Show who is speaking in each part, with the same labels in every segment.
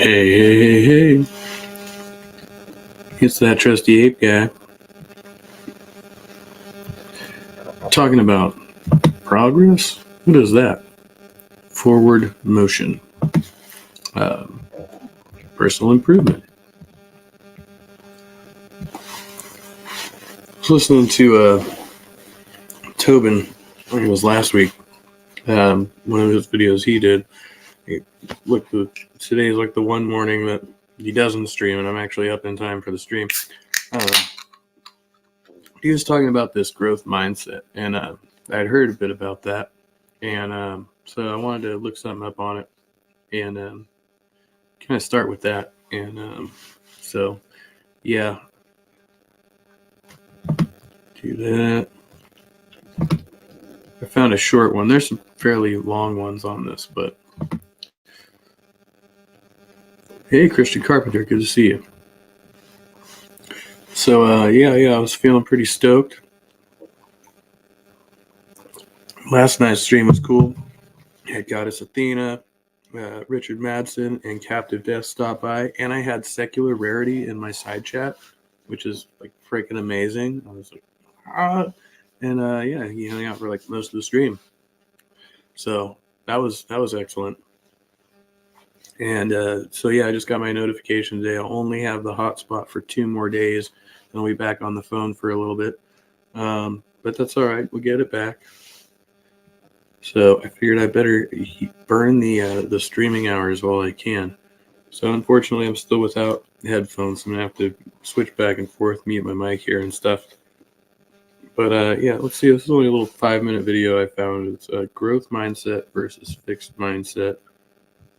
Speaker 1: Hey. It's that trusty ape guy. Talking about progress? What is that? Forward motion. Personal improvement. I was listening to Tobin, I think it was last week, one of his videos he did. Today is like the one morning that he doesn't stream, and I'm actually up in time for the stream. He was talking about this growth mindset, and I'd heard a bit about that, and so I wanted to look something up on it, and kind of start with that. And so, yeah, do that. I found a short one. There's some fairly long ones on this, but hey, Christian Carpenter, good to see you. So, yeah, I was feeling pretty stoked. Last night's stream was cool. Had Goddess Athena, Richard Madsen, and Captive Death stop by, and I had Secular Rarity in my side chat, which is like freaking amazing. I was like, and yeah, he hung out for like most of the stream. So that was excellent. And so yeah, I just got my notification today. I'll only have the hotspot for 2 more days, and I'll be back on the phone for a little bit. But that's all right. We'll get it back. So I figured I better burn the streaming hours while I can. So unfortunately, I'm still without headphones. I'm gonna have to switch back and forth, mute my mic here and stuff. But yeah, let's see. This is only a little 5-minute video I found. It's a growth mindset versus fixed mindset.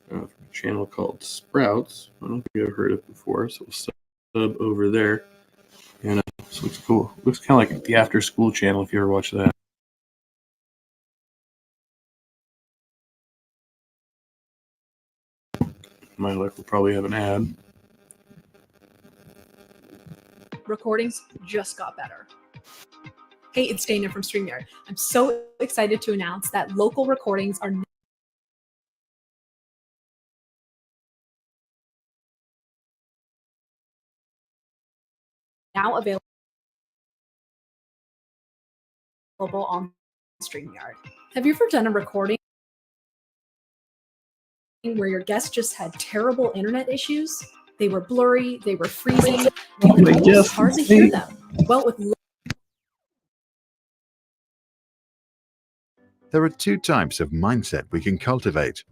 Speaker 1: From a channel called Sprouts. I don't think I've heard it before, so we'll sub over there. And this looks cool. Looks kind of like the After School channel if you ever watch that. My luck will probably have an ad.
Speaker 2: Recordings just got better. Hey, it's Dana from StreamYard. I'm so excited to announce that local recordings are now available on StreamYard. Have you ever done a recording where your guest just had terrible internet issues? They were blurry, they were freezing, you could almost hardly hear them. Well, with
Speaker 3: There are 2 types of mindset we can cultivate.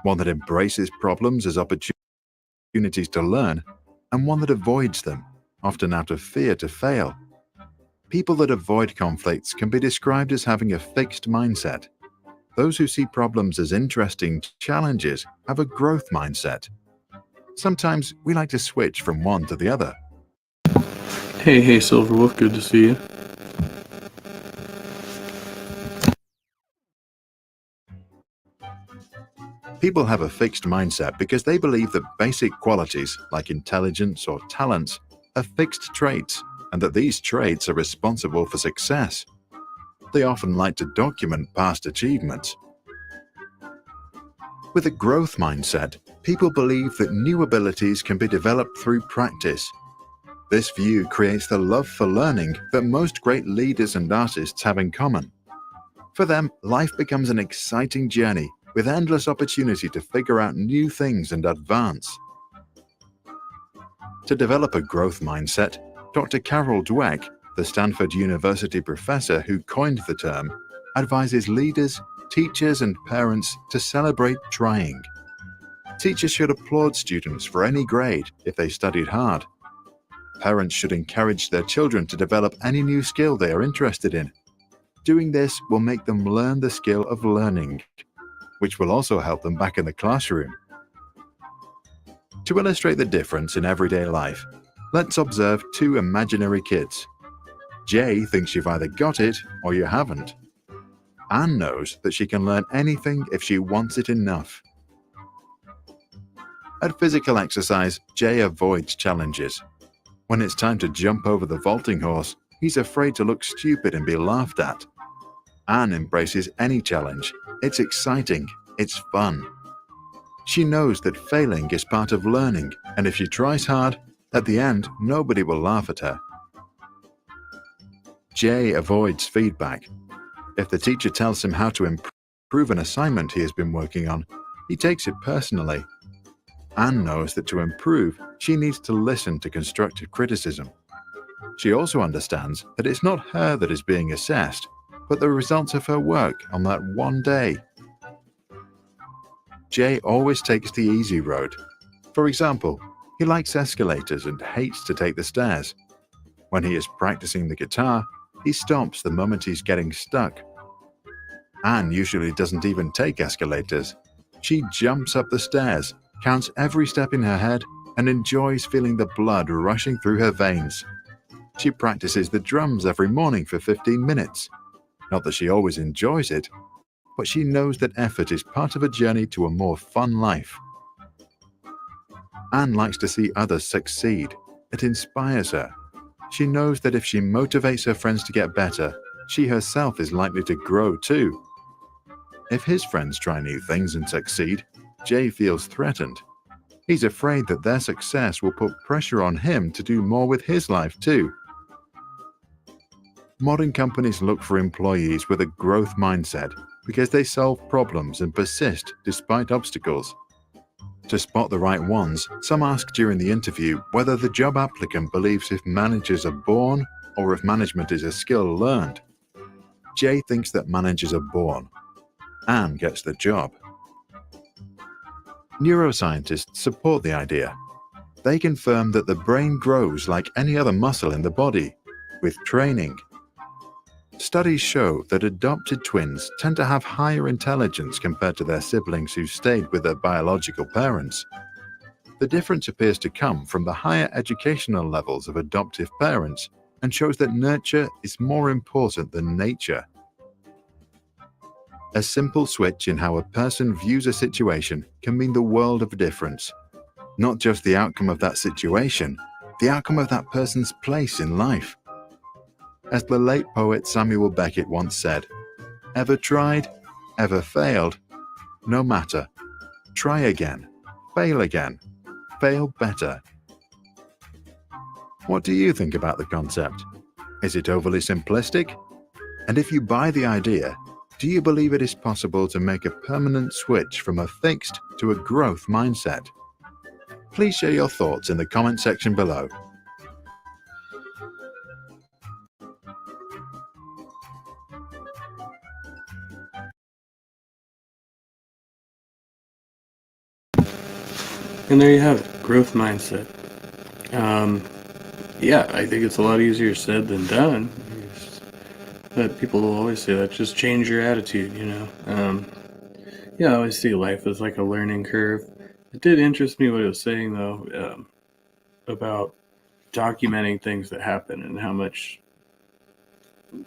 Speaker 3: One that embraces problems as opportunities to learn, and one that avoids them, often out of fear to fail. People that avoid conflicts can be described as having a fixed mindset. Those who see problems as interesting challenges have a growth mindset. Sometimes we like to switch from one to the other.
Speaker 1: Hey, Silverwolf, good to see you.
Speaker 3: People have a fixed mindset because they believe that basic qualities like intelligence or talents are fixed traits, and that these traits are responsible for success. They often like to document past achievements. With a growth mindset, people believe that new abilities can be developed through practice. This view creates the love for learning that most great leaders and artists have in common. For them, life becomes an exciting journey with endless opportunity to figure out new things and advance. To develop a growth mindset, Dr. Carol Dweck, the Stanford University professor who coined the term, advises leaders, teachers, and parents to celebrate trying. Teachers should applaud students for any grade if they studied hard. Parents should encourage their children to develop any new skill they are interested in. Doing this will make them learn the skill of learning, which will also help them back in the classroom. To illustrate the difference in everyday life, let's observe 2 imaginary kids. Jay thinks you've either got it or you haven't. Anne knows that she can learn anything if she wants it enough. At physical exercise, Jay avoids challenges. When it's time to jump over the vaulting horse, he's afraid to look stupid and be laughed at. Anne embraces any challenge. It's exciting. It's fun. She knows that failing is part of learning, and if she tries hard, at the end, nobody will laugh at her. Jay avoids feedback. If the teacher tells him how to improve an assignment he has been working on, he takes it personally. Anne knows that to improve, she needs to listen to constructive criticism. She also understands that it's not her that is being assessed, but the results of her work on that one day. Jay always takes the easy road. For example, he likes escalators and hates to take the stairs. When he is practicing the guitar, he stops the moment he's getting stuck. Anne usually doesn't even take escalators. She jumps up the stairs, counts every step in her head, and enjoys feeling the blood rushing through her veins. She practices the drums every morning for 15 minutes. Not that she always enjoys it, but she knows that effort is part of a journey to a more fun life. Anne likes to see others succeed. It inspires her. She knows that if she motivates her friends to get better, she herself is likely to grow too. If his friends try new things and succeed, Jay feels threatened. He's afraid that their success will put pressure on him to do more with his life too. Modern companies look for employees with a growth mindset because they solve problems and persist despite obstacles. To spot the right ones, some ask during the interview whether the job applicant believes if managers are born or if management is a skill learned. Jay thinks that managers are born. Anne gets the job. Neuroscientists support the idea. They confirm that the brain grows like any other muscle in the body, with training. Studies show that adopted twins tend to have higher intelligence compared to their siblings who stayed with their biological parents. The difference appears to come from the higher educational levels of adoptive parents and shows that nurture is more important than nature. A simple switch in how a person views a situation can mean the world of difference. Not just the outcome of that situation, the outcome of that person's place in life. As the late poet Samuel Beckett once said, "Ever tried? Ever failed? No matter. Try again. Fail better." What do you think about the concept? Is it overly simplistic? And if you buy the idea, do you believe it is possible to make a permanent switch from a fixed to a growth mindset? Please share your thoughts in the comment section below.
Speaker 1: And there you have it, growth mindset. Yeah, I think it's a lot easier said than done. But people will always say that, just change your attitude, Yeah, I always see life as like a learning curve. It did interest me what it was saying, though, about documenting things that happen and how much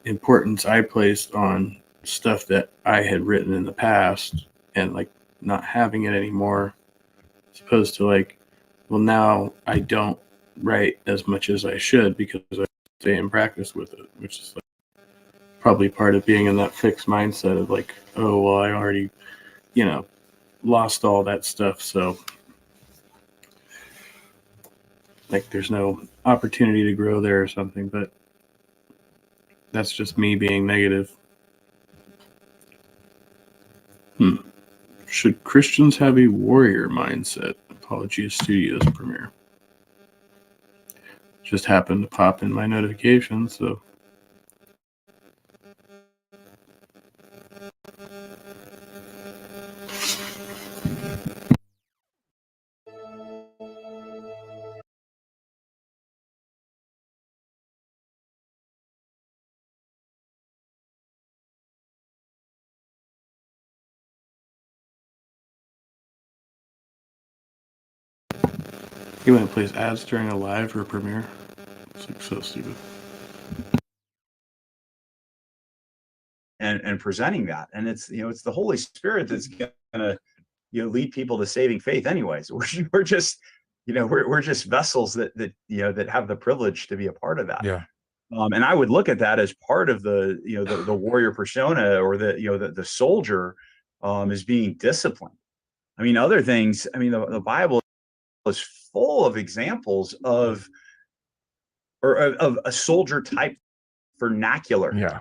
Speaker 1: importance I placed on stuff that I had written in the past and like not having it anymore, as opposed to like, well, now I don't write as much as I should because I stay in practice with it, which is like probably part of being in that fixed mindset of like, oh, well, I already, lost all that stuff. So like there's no opportunity to grow there or something, but that's just me being negative. Should Christians have a warrior mindset? Apologia Studios premiere. Just happened to pop in my notifications, so. He went and plays ads during a live or premiere. It's like so stupid.
Speaker 4: And presenting that, and it's it's the Holy Spirit that's gonna lead people to saving faith anyways. We're just we're just vessels that have the privilege to be a part of that.
Speaker 5: Yeah.
Speaker 4: And I would look at that as part of the the warrior persona, or the soldier is being disciplined. I mean, other things, I mean, the Bible is full of examples of a soldier type vernacular.
Speaker 5: Yeah.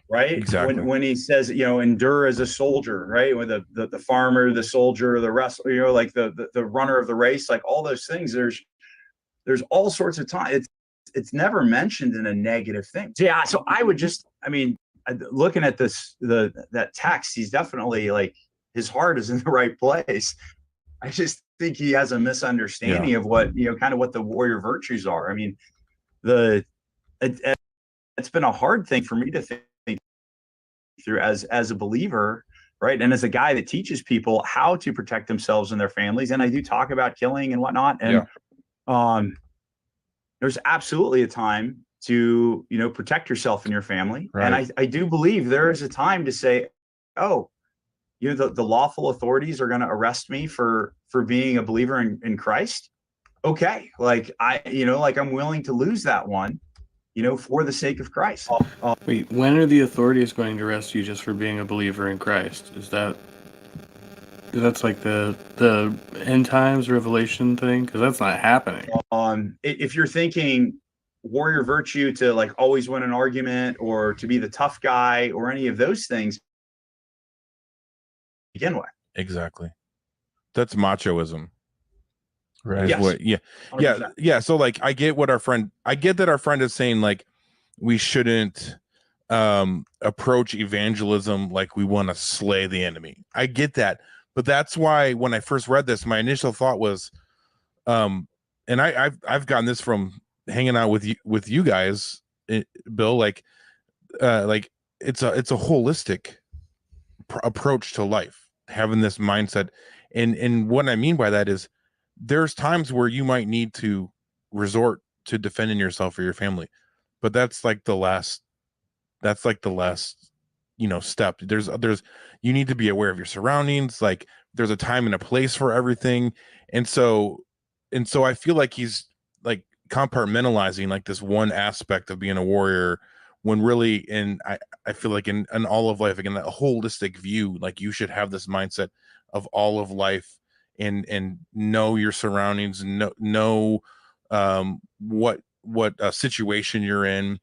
Speaker 4: Right.
Speaker 5: Exactly.
Speaker 4: When he says, endure as a soldier, right? With the farmer, the soldier, the wrestler, like the runner of the race, like all those things. There's all sorts of time. It's never mentioned in a negative thing. So, yeah. So I would just, I mean, looking at that text, he's definitely like, his heart is in the right place. I just think he has a misunderstanding of what, kind of what the warrior virtues are. I mean, it's been a hard thing for me to think through as a believer, right? And as a guy that teaches people how to protect themselves and their families. And I do talk about killing and whatnot. And there's absolutely a time to, protect yourself and your family. Right. And I do believe there is a time to say, oh, the lawful authorities are going to arrest me for being a believer in Christ. Okay. Like I'm willing to lose that one, for the sake of Christ.
Speaker 1: Wait, when are the authorities going to arrest you just for being a believer in Christ? That's like the end times revelation thing? Because that's not happening.
Speaker 4: If you're thinking warrior virtue to like always win an argument or to be the tough guy or any of those things, begin with.
Speaker 6: Exactly. That's machoism.
Speaker 5: Right.
Speaker 4: Yes.
Speaker 6: Yeah. So like, I get that our friend is saying like, we shouldn't approach evangelism like we want to slay the enemy. I get that. But that's why when I first read this, my initial thought was, and I've gotten this from hanging out with you guys, Bill, like it's a holistic approach to life, having this mindset. And what I mean by that is, there's times where you might need to resort to defending yourself or your family, but that's like the last step. There's you need to be aware of your surroundings. Like there's a time and a place for everything. And so I feel like he's like compartmentalizing like this one aspect of being a warrior, when really, I feel like in all of life, again, that holistic view, like you should have this mindset of all of life and know your surroundings, know what situation you're in,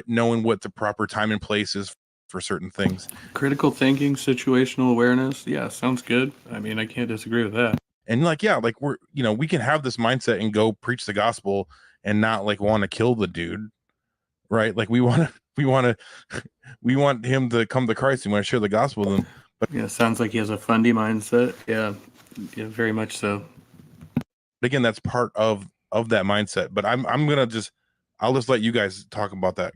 Speaker 6: knowing what the proper time and place is for certain things.
Speaker 1: Critical thinking, situational awareness. Yeah, sounds good. I mean, I can't disagree with that.
Speaker 6: And like, yeah, like we can have this mindset and go preach the gospel and not like want to kill the dude, right? Like we want him to come to Christ. We want to share the gospel with him. But
Speaker 1: yeah, sounds like he has a fundy mindset. Yeah, very much so.
Speaker 6: Again, that's part of that mindset. But I'll just let you guys talk about that.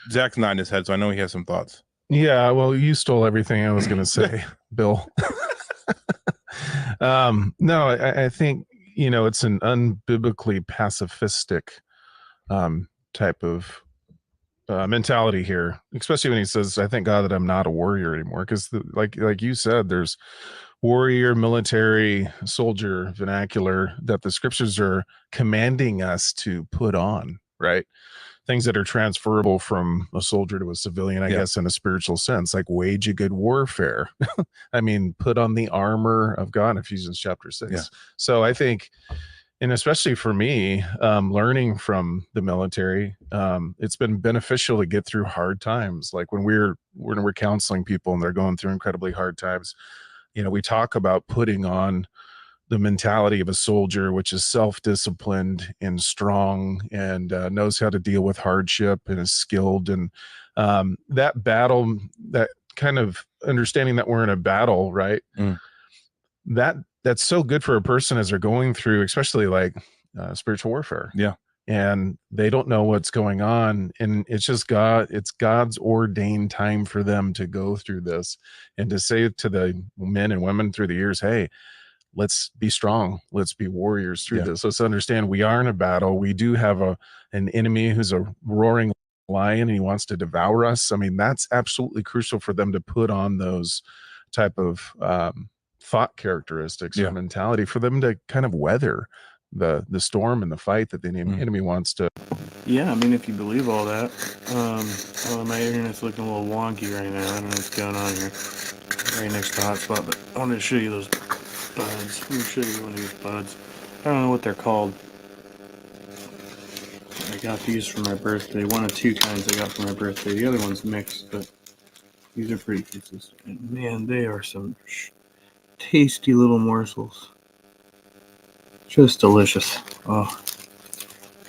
Speaker 6: Zach's nodding his head, so I know he has some thoughts.
Speaker 5: Yeah, well, you stole everything I was going to say, Bill. No, I think, it's an unbiblically pacifistic type of mentality here, especially when he says, I thank God that I'm not a warrior anymore. Because like you said, there's warrior, military, soldier vernacular that the scriptures are commanding us to put on, right? Things that are transferable from a soldier to a civilian, I guess, in a spiritual sense, like wage a good warfare. I mean, put on the armor of God, Ephesians chapter 6. Yeah. So I think, and especially for me, learning from the military, it's been beneficial to get through hard times. Like when we're counseling people and they're going through incredibly hard times, we talk about putting on the mentality of a soldier, which is self-disciplined and strong and knows how to deal with hardship and is skilled. And that battle, that kind of understanding that we're in a battle, right? That's so good for a person as they're going through, especially like spiritual warfare.
Speaker 6: Yeah.
Speaker 5: And they don't know what's going on. And it's just it's God's ordained time for them to go through this and to say to the men and women through the years, hey, let's be strong. Let's be warriors through this. Let's understand we are in a battle. We do have an enemy who's a roaring lion and he wants to devour us. I mean, that's absolutely crucial for them to put on those type of thought characteristics or mentality for them to kind of weather the storm and the fight that the enemy wants to.
Speaker 1: Yeah, I mean, if you believe all that. My internet's looking a little wonky right now. I don't know what's going on here. right next to hotspot, but I wanted to show you those buds. Let me show you one of these buds. I don't know what they're called. I got these for my birthday. One of two kinds I got for my birthday. The other one's mixed, but these are pretty consistent. And man, they are some tasty little morsels. Just delicious. Oh,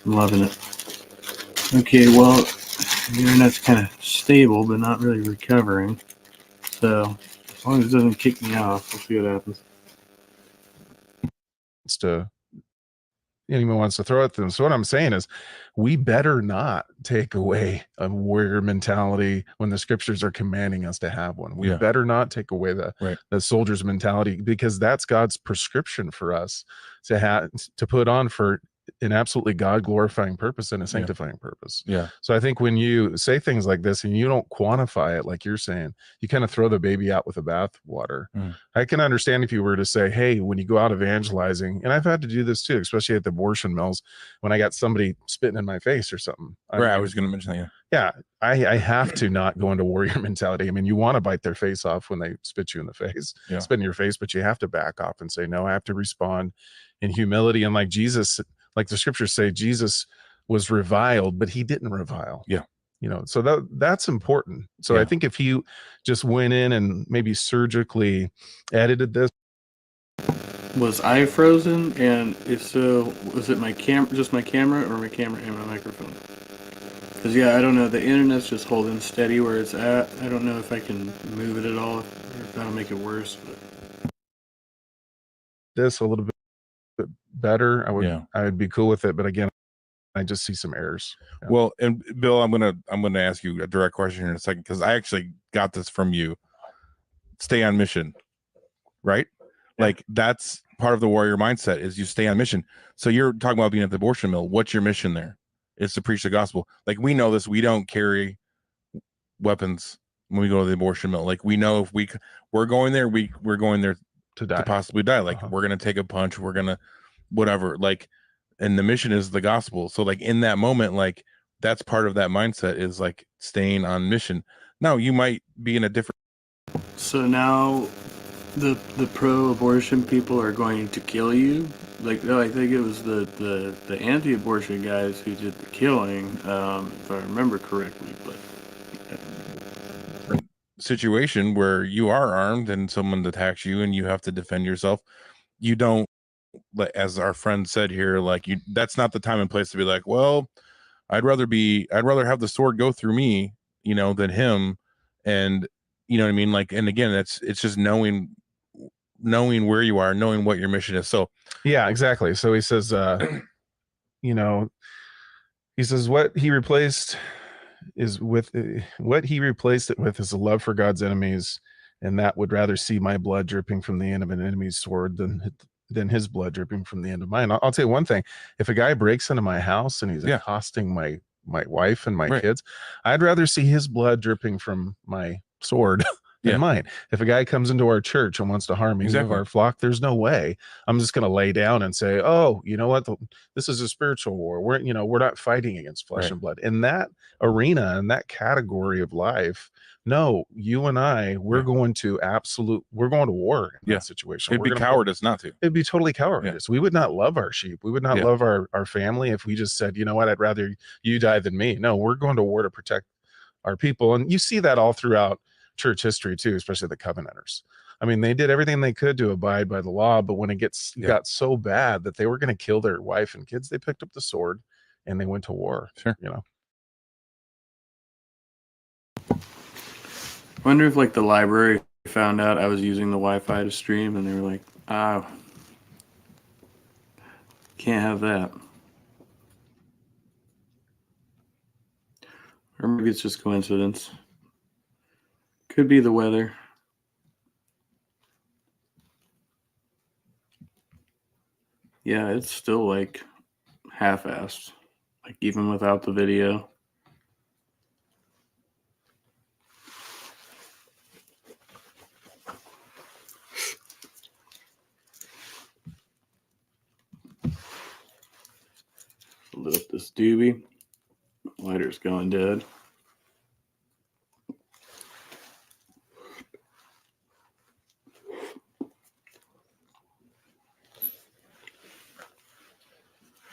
Speaker 1: I'm loving it. Okay, well, the internet's kind of stable, but not really recovering. So, as long as it doesn't kick me off, we'll see what happens.
Speaker 5: Anyone wants to throw at them. So what I'm saying is we better not take away a warrior mentality when the scriptures are commanding us to have one. We better not take away the soldier's mentality, because that's God's prescription for us to put on for an absolutely God glorifying purpose and a sanctifying purpose.
Speaker 6: Yeah.
Speaker 5: So I think when you say things like this and you don't quantify it, like you're saying, you kind of throw the baby out with the bathwater. I can understand if you were to say, hey, when you go out evangelizing, and I've had to do this too, especially at the abortion mills, when I got somebody spitting in my face or something.
Speaker 6: I was going to mention that.
Speaker 5: Yeah. I have to not go into warrior mentality. I mean, you want to bite their face off when they spit you in the face, spit in your face, but you have to back off and say, no, I have to respond in humility. And like Jesus, like the scriptures say, Jesus was reviled, but he didn't revile.
Speaker 6: Yeah.
Speaker 5: You know, so that's important. So I think if he just went in and maybe surgically edited this.
Speaker 1: Was I frozen? And if so, was it my just my camera, or my camera and my microphone? Because I don't know. The internet's just holding steady where it's at. I don't know if I can move it at all, or if that'll make it worse. But
Speaker 5: this a little bit better, I would be cool with it. But again, I just see some errors.
Speaker 6: Well, and Bill, I'm gonna ask you a direct question in a second, because I actually got this from you. Stay on mission, right? Like that's part of the warrior mindset, is you stay on mission. So you're talking about being at the abortion mill. What's your mission there? It's to preach the gospel. Like, we know this. We don't carry weapons when we go to the abortion mill. Like, we know if we're going there, we're going there
Speaker 5: to die,
Speaker 6: to possibly die. Like, we're gonna take a punch. We're gonna whatever. Like, and the mission is the gospel. So like in that moment, like that's part of that mindset, is like staying on mission. Now you might be in a different.
Speaker 1: So now the pro-abortion people are going to kill you. Like, I think it was the anti-abortion guys who did the killing, if I remember correctly. But
Speaker 6: situation where you are armed and someone attacks you and you have to defend yourself. You don't, as our friend said here, like that's not the time and place to be like, well, I'd rather have the sword go through me, than him. And you know what I mean? Like, and again, it's just knowing where you are, knowing what your mission is. So
Speaker 5: yeah, exactly. So he says, what he replaced it with is a love for God's enemies, and that would rather see my blood dripping from the end of an enemy's sword than his blood dripping from the end of mine. I'll tell you one thing: if a guy breaks into my house and he's accosting my wife and my kids, I'd rather see his blood dripping from my sword than mine. If a guy comes into our church and wants to harm me of our flock, there's no way I'm just going to lay down and say, oh, you know what? This is a spiritual war. We're not fighting against flesh and blood. In that arena, in that category of life, no, you and I, we're going to war in that situation.
Speaker 6: It'd be cowardice not to.
Speaker 5: It'd be totally cowardice. We would not love our sheep. We would not love our family if we just said, you know what, I'd rather you die than me. No, we're going to war to protect our people. And you see that all throughout church history too, especially the Covenanters. I mean, they did everything they could to abide by the law, but when it got so bad that they were going to kill their wife and kids, they picked up the sword and they went to war.
Speaker 6: Sure.
Speaker 1: I wonder if like the library found out I was using the Wi-Fi to stream, and they were like, can't have that. Or maybe it's just coincidence. Could be the weather. Yeah, it's still like half-assed, like even without the video. Lit up this doobie. Lighter's going dead.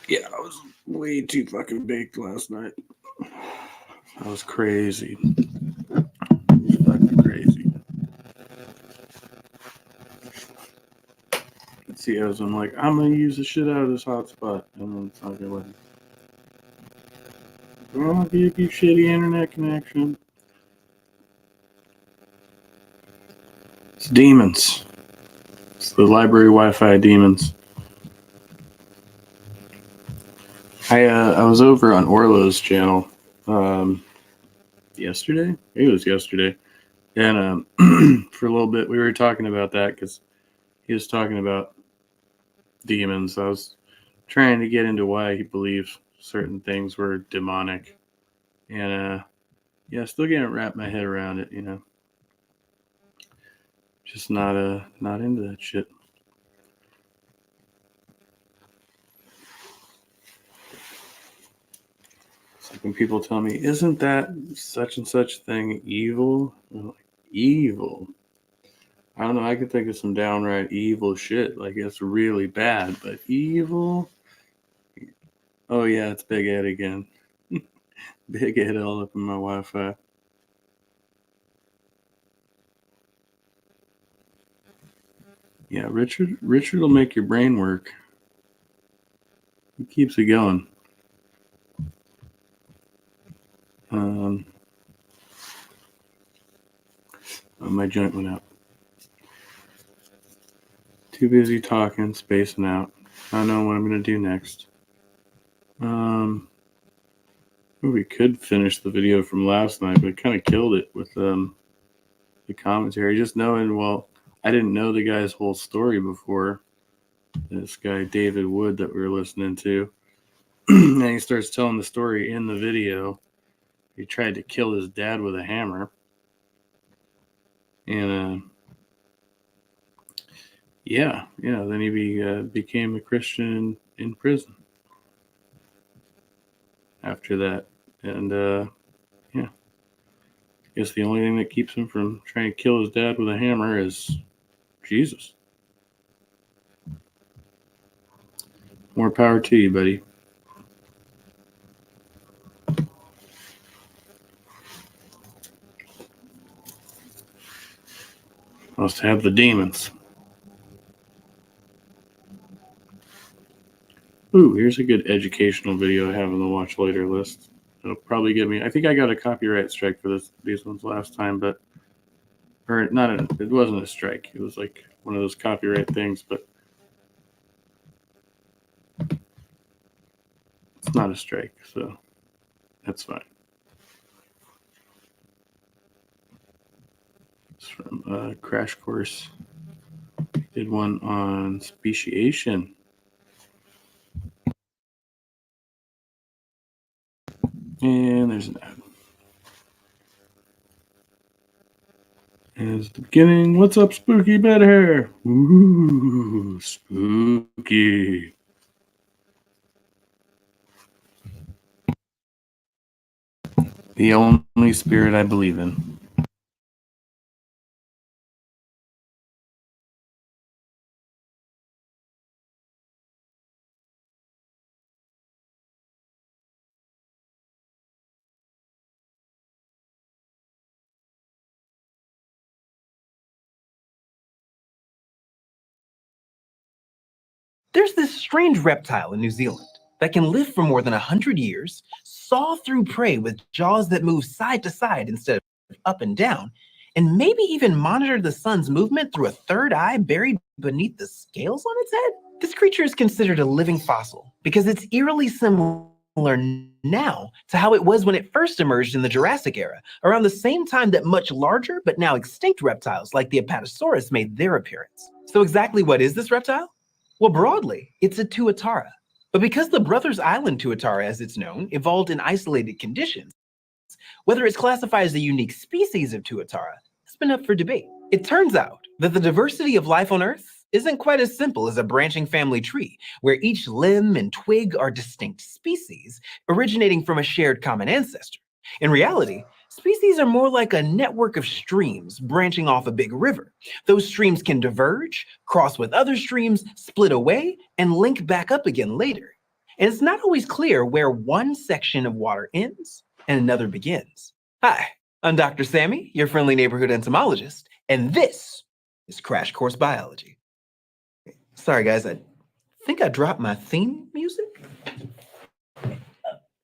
Speaker 1: Yeah, I was way too fucking baked last night. That was crazy. Fucking crazy. See, I'm like, I'm gonna use the shit out of this hotspot, and then it's not gonna let me. I'll give you shitty internet connection. It's demons. It's the library Wi-Fi demons. I was over on Orlo's channel yesterday. It was yesterday, and for a little bit we were talking about that because he was talking about demons. I was trying to get into why he believes certain things were demonic, and yeah, still can't wrap my head around it. You know, just not into that shit. Like when people tell me, isn't that such and such thing evil? I'm like, evil? I don't know. I could think of some downright evil shit. Like it's really bad, but evil? Oh yeah, it's Big Ed again. Big Ed all up in my Wi-Fi. Yeah, Richard will make your brain work. He keeps it going. Oh, my joint went out. Too busy talking, spacing out. I don't know what I'm gonna do next. We could finish the video from last night, but kind of killed it with the commentary. Just knowing, well, I didn't know the guy's whole story before. This guy David Wood that we were listening to, and he starts telling the story in the video. He tried to kill his dad with a hammer, and then he became a Christian in prison after that. And I guess the only thing that keeps him from trying to kill his dad with a hammer is Jesus. More power to you, buddy. Must have the demons. Ooh, here's a good educational video I have on the watch later list. It'll probably get me. I think I got a copyright strike for these ones last time, it wasn't a strike. It was like one of those copyright things, but it's not a strike, so that's fine. It's from Crash Course. Did one on speciation. And there's an ad. As the beginning, what's up, spooky bed hair? Ooh, spooky. The only spirit I believe in.
Speaker 7: There's this strange reptile in New Zealand that can live for more than 100 years, saw through prey with jaws that move side to side instead of up and down, and maybe even monitor the sun's movement through a third eye buried beneath the scales on its head. This creature is considered a living fossil because it's eerily similar now to how it was when it first emerged in the Jurassic era, around the same time that much larger but now extinct reptiles like the Apatosaurus made their appearance. So exactly what is this reptile? Well, broadly, it's a tuatara. But because the Brothers Island tuatara, as it's known, evolved in isolated conditions, whether it's classified as a unique species of tuatara has been up for debate. It turns out that the diversity of life on Earth isn't quite as simple as a branching family tree, where each limb and twig are distinct species, originating from a shared common ancestor. In reality, species are more like a network of streams branching off a big river. Those streams can diverge, cross with other streams, split away, and link back up again later. and it's not always clear where one section of water ends and another begins. Hi, I'm Dr. Sammy, your friendly neighborhood entomologist, and this is Crash Course Biology. Sorry, guys, I think I dropped my theme music.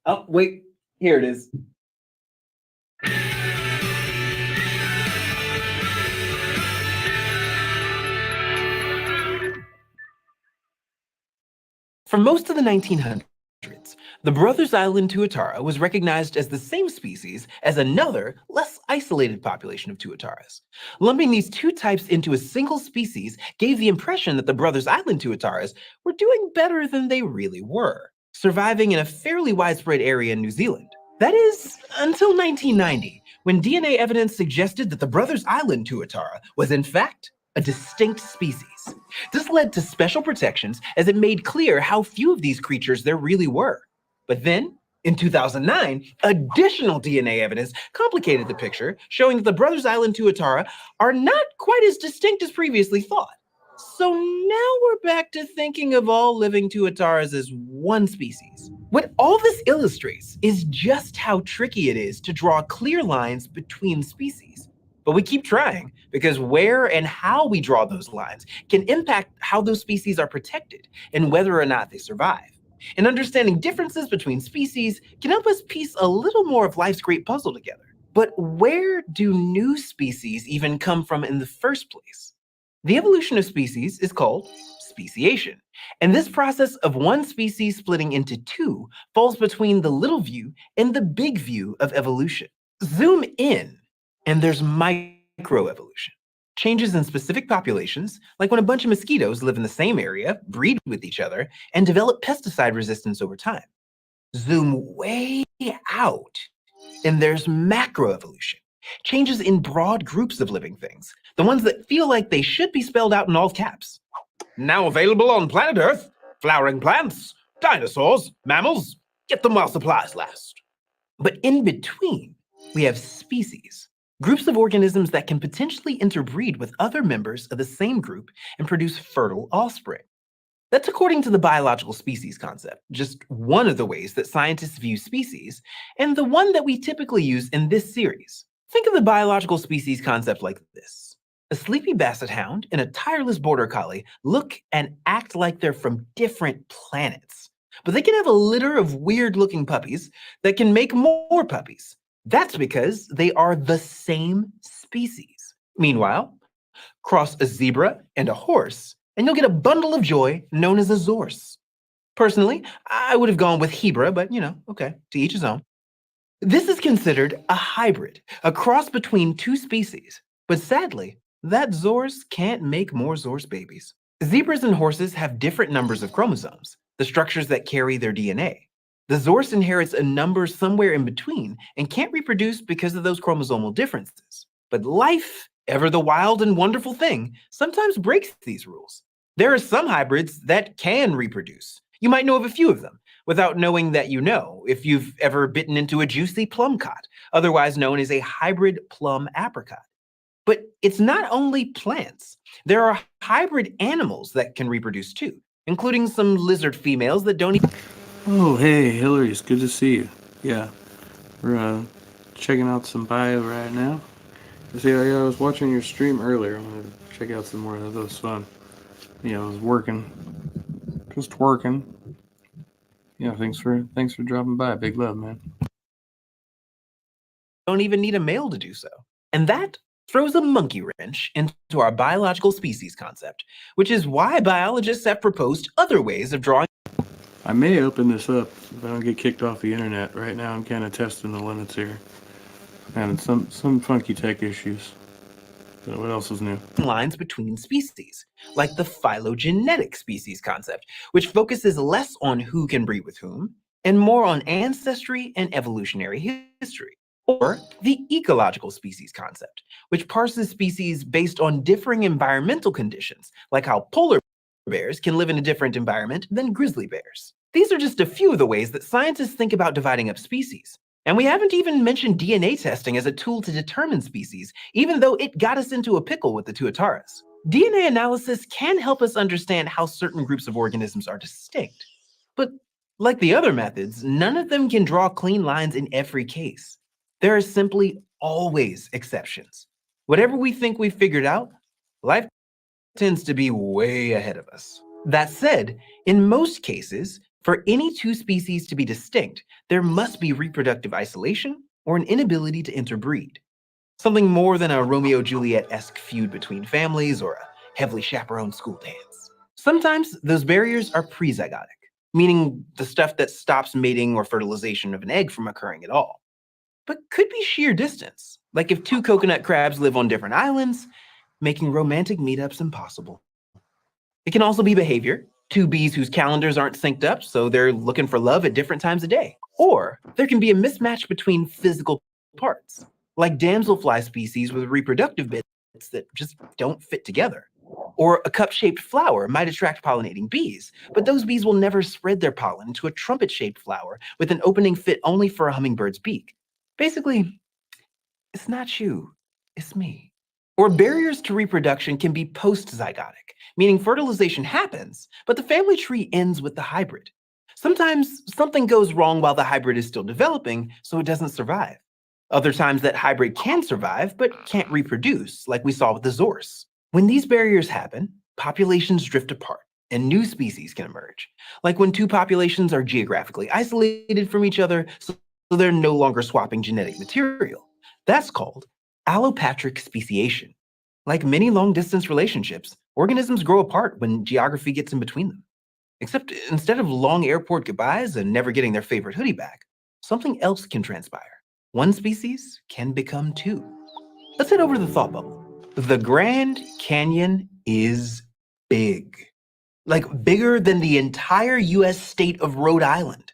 Speaker 7: Oh, wait, here it is. For most of the 1900s, the Brothers Island tuatara was recognized as the same species as another, less isolated population of tuataras. Lumping these two types into a single species gave the impression that the Brothers Island tuataras were doing better than they really were, surviving in a fairly widespread area in New Zealand. That is, until 1990, when DNA evidence suggested that the Brothers Island tuatara was in fact a distinct species. This led to special protections as it made clear how few of these creatures there really were. But then, in 2009, additional DNA evidence complicated the picture, showing that the Brothers Island tuatara are not quite as distinct as previously thought. So now we're back to thinking of all living tuataras as one species. What all this illustrates is just how tricky it is to draw clear lines between species. But we keep trying, because where and how we draw those lines can impact how those species are protected and whether or not they survive. And understanding differences between species can help us piece a little more of life's great puzzle together. But where do new species even come from in the first place? The evolution of species is called speciation. And this process of one species splitting into two falls between the little view and the big view of evolution. Zoom in, and there's microevolution. Changes in specific populations, like when a bunch of mosquitoes live in the same area, breed with each other, and develop pesticide resistance over time. Zoom way out, and there's macroevolution. Changes in broad groups of living things, the ones that feel like they should be spelled out in all caps. Now available on planet Earth, flowering plants, dinosaurs, mammals, get them while supplies last. But in between, we have species. Groups of organisms that can potentially interbreed with other members of the same group and produce fertile offspring. That's according to the biological species concept, just one of the ways that scientists view species, and the one that we typically use in this series. Think of the biological species concept like this. A sleepy basset hound and a tireless border collie look and act like they're from different planets, but they can have a litter of weird-looking puppies that can make more puppies. That's because they are the same species. Meanwhile, cross a zebra and a horse, and you'll get a bundle of joy known as a zorse. Personally, I would have gone with Hebra, but okay, to each his own. This is considered a hybrid, a cross between two species. But sadly, that zorse can't make more zorse babies. Zebras and horses have different numbers of chromosomes, the structures that carry their DNA. The zorse inherits a number somewhere in between and can't reproduce because of those chromosomal differences. But life, ever the wild and wonderful thing, sometimes breaks these rules. There are some hybrids that can reproduce. You might know of a few of them, without knowing that you know, if you've ever bitten into a juicy plum cot, otherwise known as a hybrid plum apricot. But it's not only plants. There are hybrid animals that can reproduce too, including some lizard females that don't even...
Speaker 1: Oh, hey, Hillary, it's good to see you. Yeah, we're checking out some bio right now. See, I was watching your stream earlier. I wanted to check out some more. That was fun. I was working, just working. Yeah, thanks for dropping by. Big love, man.
Speaker 7: Don't even need a male to do so. And that throws a monkey wrench into our biological species concept, which is why biologists have proposed other ways of drawing.
Speaker 1: I may open this up if I don't get kicked off the internet. Right now, I'm kind of testing the limits here. And some funky tech issues. But what else is new?
Speaker 7: Lines between species, like the phylogenetic species concept, which focuses less on who can breed with whom, and more on ancestry and evolutionary history. Or the ecological species concept, which parses species based on differing environmental conditions, like how polar bears can live in a different environment than grizzly bears. These are just a few of the ways that scientists think about dividing up species. And we haven't even mentioned DNA testing as a tool to determine species, even though it got us into a pickle with the tuataras. DNA analysis can help us understand how certain groups of organisms are distinct. But Like the other methods, none of them can draw clean lines in every case. There are simply always exceptions. Whatever we think we've figured out, life tends to be way ahead of us. That said, in most cases, for any two species to be distinct, there must be reproductive isolation or an inability to interbreed. Something more than a Romeo-Juliet-esque feud between families or a heavily chaperoned school dance. Sometimes those barriers are prezygotic, meaning the stuff that stops mating or fertilization of an egg from occurring at all. But could be sheer distance, like if two coconut crabs live on different islands, making romantic meetups impossible. It can also be behavior, two bees whose calendars aren't synced up, so they're looking for love at different times of day. Or there can be a mismatch between physical parts, like damselfly species with reproductive bits that just don't fit together. Or a cup-shaped flower might attract pollinating bees, but those bees will never spread their pollen into a trumpet-shaped flower with an opening fit only for a hummingbird's beak. Basically, it's not you, it's me. Or barriers to reproduction can be post-zygotic, meaning fertilization happens, but the family tree ends with the hybrid. Sometimes something goes wrong while the hybrid is still developing, so it doesn't survive. Other times that hybrid can survive, but can't reproduce, like we saw with the zorse. When these barriers happen, populations drift apart, and new species can emerge, like when two populations are geographically isolated from each other, so they're no longer swapping genetic material. That's called allopatric speciation. Like many long-distance relationships, organisms grow apart when geography gets in between them. Except instead of long airport goodbyes and never getting their favorite hoodie back, something else can transpire. One species can become two. Let's head over to the thought bubble. The Grand Canyon is big. Like bigger than the entire US state of Rhode Island.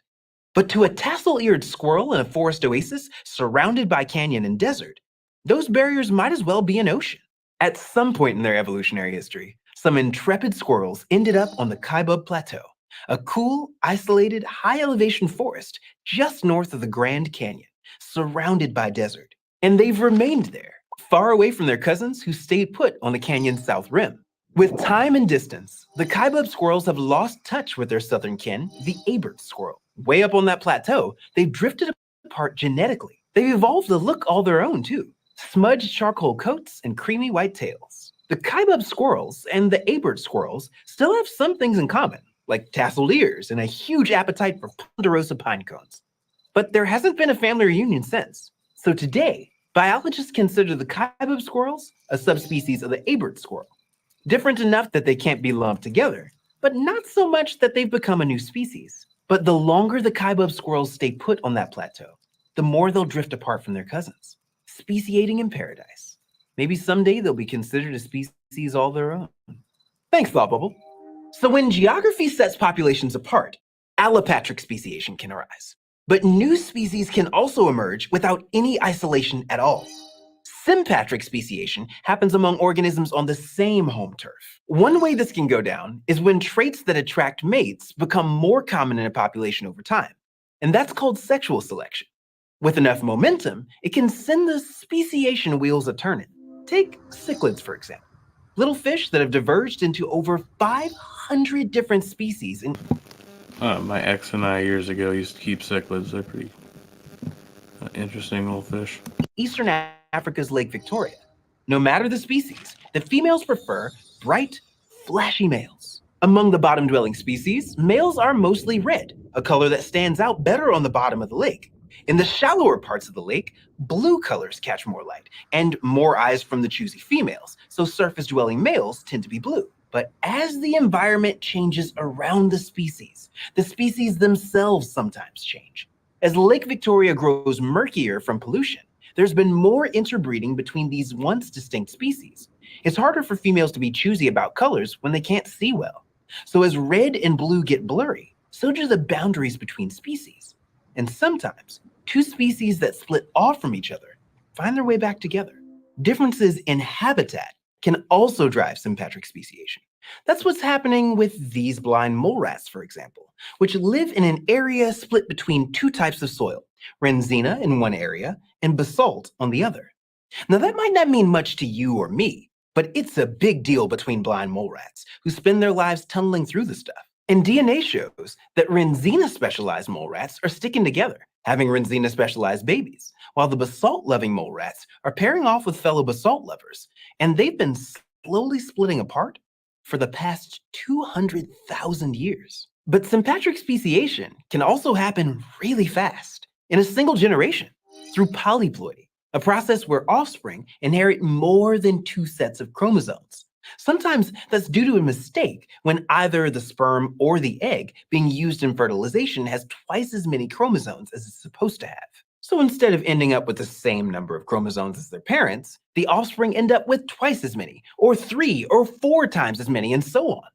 Speaker 7: But to a tassel-eared squirrel in a forest oasis surrounded by canyon and desert, those barriers might as well be an ocean. At some point in their evolutionary history, some intrepid squirrels ended up on the Kaibab Plateau, a cool, isolated, high-elevation forest just north of the Grand Canyon, surrounded by desert. And they've remained there, far away from their cousins who stayed put on the canyon's south rim. With time and distance, the Kaibab squirrels have lost touch with their southern kin, the Abert squirrel. Way up on that plateau, they've drifted apart genetically. They've evolved a look all their own, too. Smudged charcoal coats and creamy white tails. The Kaibab squirrels and the Abert squirrels still have some things in common, like tasseled ears and a huge appetite for ponderosa pine cones. But there hasn't been a family reunion since. So today, biologists consider the Kaibab squirrels a subspecies of the Abert squirrel. Different enough that they can't be lumped together, but not so much that they've become a new species. But the longer the Kaibab squirrels stay put on that plateau, the more they'll drift apart from their cousins. Speciating in paradise. Maybe someday they'll be considered a species all their own. Thanks, Thought Bubble. So when geography sets populations apart, allopatric speciation can arise. But new species can also emerge without any isolation at all. Sympatric speciation happens among organisms on the same home turf. One way this can go down is when traits that attract mates become more common in a population over time, and that's called sexual selection. With enough momentum, it can send the speciation wheels a-turning. Take cichlids, for example. Little fish that have diverged into over 500 different species in...
Speaker 1: My ex and I years ago used to keep cichlids. They're pretty interesting little fish.
Speaker 7: Eastern Africa's Lake Victoria. No matter the species, the females prefer bright, flashy males. Among the bottom-dwelling species, males are mostly red, a color that stands out better on the bottom of the lake. In the shallower parts of the lake, blue colors catch more light and more eyes from the choosy females, so surface-dwelling males tend to be blue. But as the environment changes around the species themselves sometimes change. As Lake Victoria grows murkier from pollution, there's been more interbreeding between these once distinct species. It's harder for females to be choosy about colors when they can't see well. So as red and blue get blurry, so do the boundaries between species. And sometimes, two species that split off from each other find their way back together. Differences in habitat can also drive sympatric speciation. That's what's happening with these blind mole rats, for example, which live in an area split between two types of soil, Renzina in one area and basalt on the other. Now that might not mean much to you or me, but it's a big deal between blind mole rats who spend their lives tunneling through the stuff. And DNA shows that Renzina-specialized mole rats are sticking together, having Renzina-specialized babies, while the basalt-loving mole rats are pairing off with fellow basalt lovers, and they've been slowly splitting apart for the past 200,000 years. But sympatric speciation can also happen really fast, in a single generation, through polyploidy, a process where offspring inherit more than 2 sets of chromosomes. Sometimes that's due to a mistake when either the sperm or the egg being used in fertilization has twice as many chromosomes as it's supposed to have. So instead of ending up with the same number of chromosomes as their parents, the offspring end up with twice as many, or 3 or 4 times as many, and so on.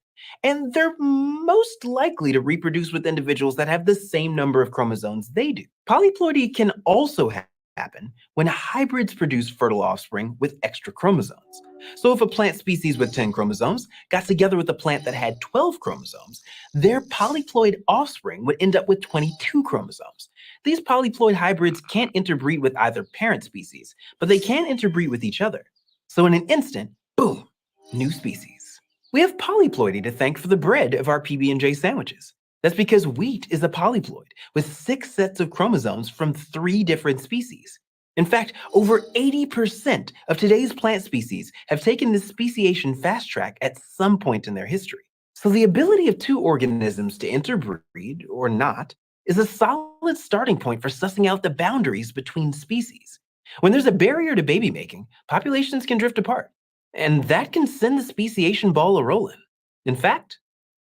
Speaker 7: And they're most likely to reproduce with individuals that have the same number of chromosomes they do. Polyploidy can also happen when hybrids produce fertile offspring with extra chromosomes. So if a plant species with 10 chromosomes got together with a plant that had 12 chromosomes, their polyploid offspring would end up with 22 chromosomes. These polyploid hybrids can't interbreed with either parent species, but they can interbreed with each other. So in an instant, boom, new species. We have polyploidy to thank for the bread of our PB&J sandwiches. That's because wheat is a polyploid with 6 sets of chromosomes from 3 different species. In fact, over 80% of today's plant species have taken this speciation fast track at some point in their history. So the ability of 2 organisms to interbreed, or not, is a solid starting point for sussing out the boundaries between species. When there's a barrier to baby making, populations can drift apart, and that can send the speciation ball a-rolling. In fact,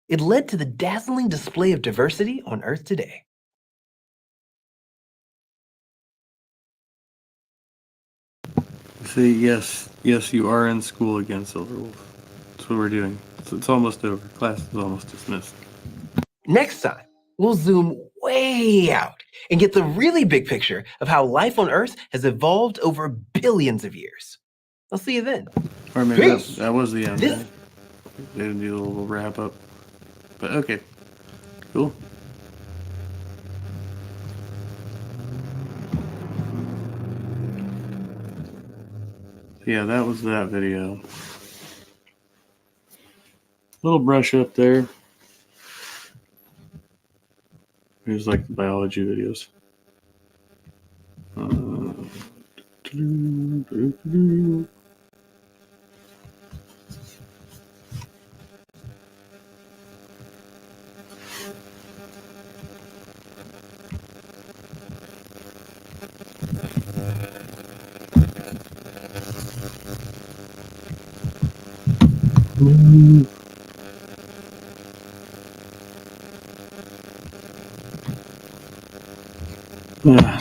Speaker 7: it led to the dazzling display of diversity on Earth today.
Speaker 1: See, yes, you are in school again, Silverwolf. That's what we're doing. It's almost over. Class is almost dismissed.
Speaker 7: Next time, we'll zoom way out and get the really big picture of how life on Earth has evolved over billions of years. I'll see you then.
Speaker 1: Or maybe
Speaker 7: Peace.
Speaker 1: that was the end.
Speaker 7: This-
Speaker 1: They didn't do a little wrap up. But okay. Cool. Yeah, that was that video. Little brush up there. Here's like the biology videos.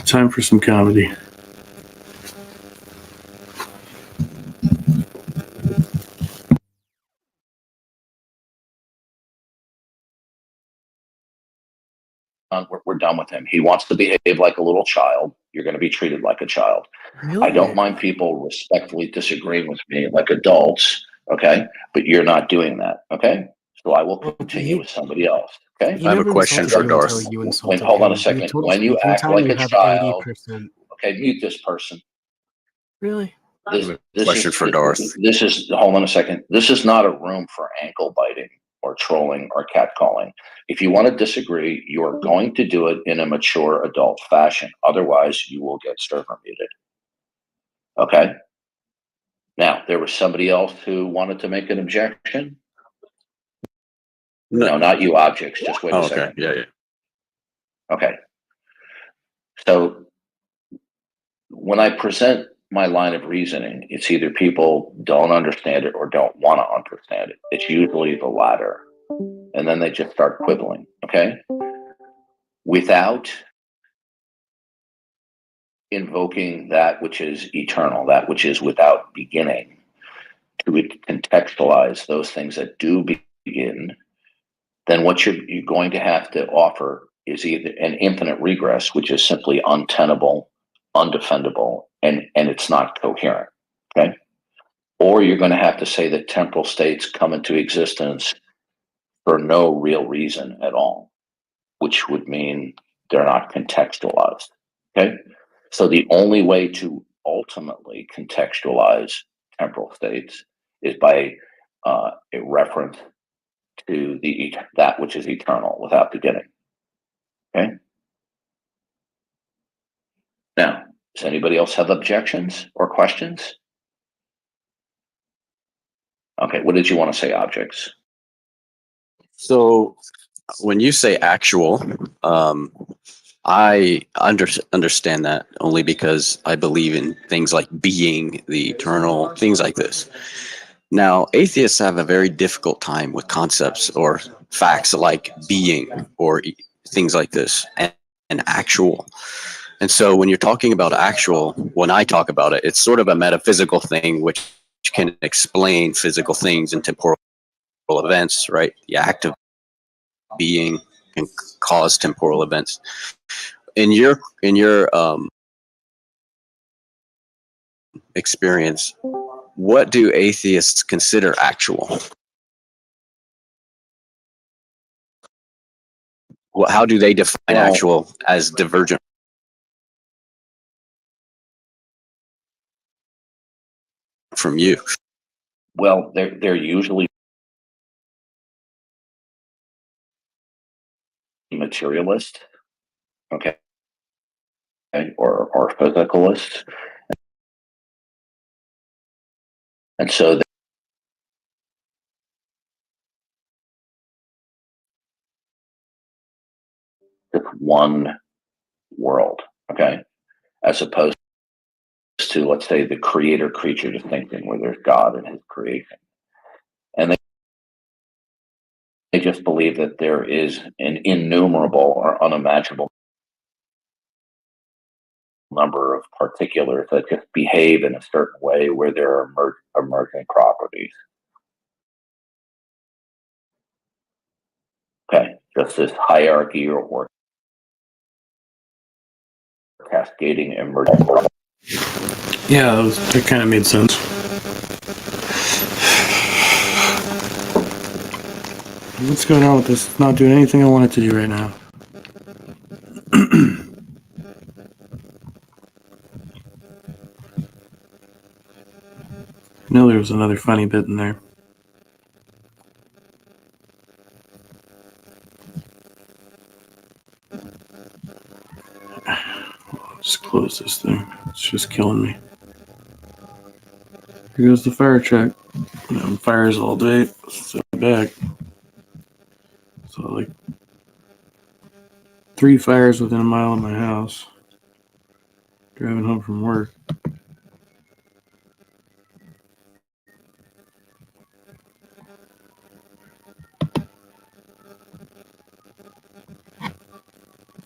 Speaker 1: Time for some comedy.
Speaker 8: We're done with him. He wants to behave like a little child. You're going to be treated like a child.
Speaker 1: Really?
Speaker 8: I don't mind people respectfully disagreeing with me like adults, okay? But you're not doing that, okay? So I will continue with somebody else, okay?
Speaker 9: I have a question for Darth.
Speaker 8: Wait, hold on a second. When you act like a child, okay, mute this person.
Speaker 9: Really?
Speaker 8: Question for Darth. Hold on a second. This is not a room for ankle biting or trolling or catcalling. If you want to disagree, you are going to do it in a mature adult fashion. Otherwise, you will get server muted. Okay? Now, there was somebody else who wanted to make an objection? No, not you, objects. Just wait a second.
Speaker 10: Yeah.
Speaker 8: Okay. So when I present my line of reasoning, it's either people don't understand it or don't want to understand it. It's usually the latter. And then they just start quibbling, okay? Without invoking that which is eternal, that which is without beginning, to contextualize those things that do begin, then what you're going to have to offer is either an infinite regress, which is simply untenable, undefendable, and it's not coherent, okay? Or you're going to have to say that temporal states come into existence for no real reason at all, which would mean they're not contextualized, okay? So the only way to ultimately contextualize temporal states is by a reference to that which is eternal, without beginning. Okay. Now, does anybody else have objections or questions? Okay, what did you want to say, objects?
Speaker 10: So when you say actual, I understand that only because I believe in things like being, the eternal, things like this. Now, atheists have a very difficult time with concepts or facts like being or things like this and actual. And so when you're talking about actual, when I talk about it, it's sort of a metaphysical thing which can explain physical things and temporal events, right? The act of being can cause temporal events. In your experience, what do atheists consider actual? How do they define actual as divergent from you?
Speaker 8: Well, they're usually materialist, okay, or physicalist, and so there's one world, okay, as opposed to, let's say, the creator creature distinction, where there's God and his creation, and they just believe that there is an innumerable or unimaginable number of particulars that just behave in a certain way, where there are emerging properties. Okay, just this hierarchy or cascading emerging properties.
Speaker 1: Yeah, that kind of made sense. What's going on with this? It's not doing anything I want it to do right now. I know there was another funny bit in there. Just close this thing. It's just killing me. Here goes the fire truck. Fires all day. So back. So like 3 fires within a mile of my house. Driving home from work.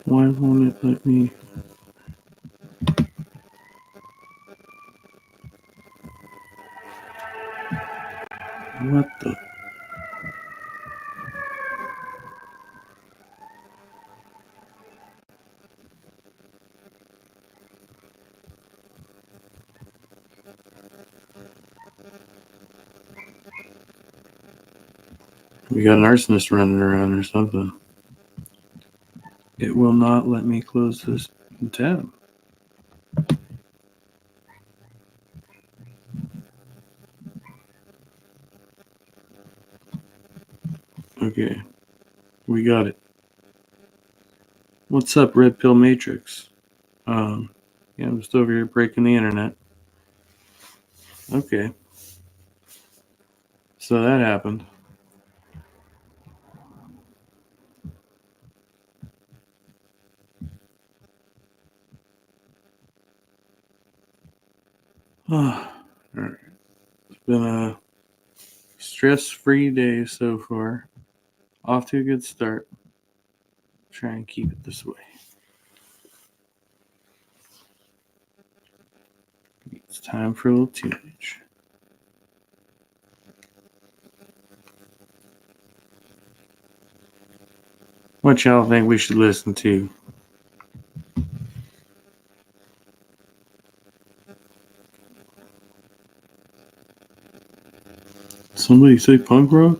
Speaker 1: Why won't it let me? What the? We got an arsonist running around or something. It will not let me close this tab. Okay, we got it. What's up, Red Pill Matrix? Yeah, I'm just over here breaking the internet. Okay. So that happened. All right. It's been a stress-free day so far. Off to a good start. Try and keep it this way. It's time for a little tunage. What y'all think we should listen to? Somebody say punk rock?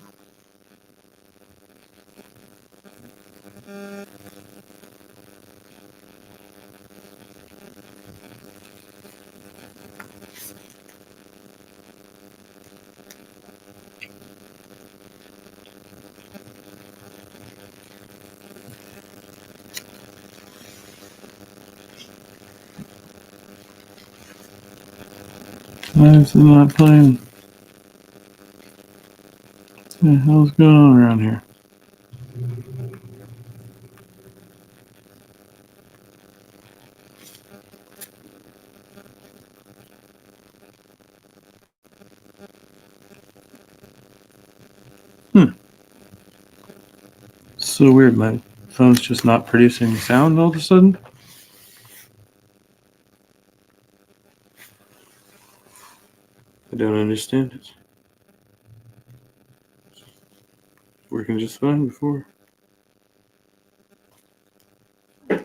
Speaker 1: Why is it not playing? What the hell's going on around here? So weird. My phone's just not producing sound all of a sudden. I don't understand it. Working just fine before. Oh,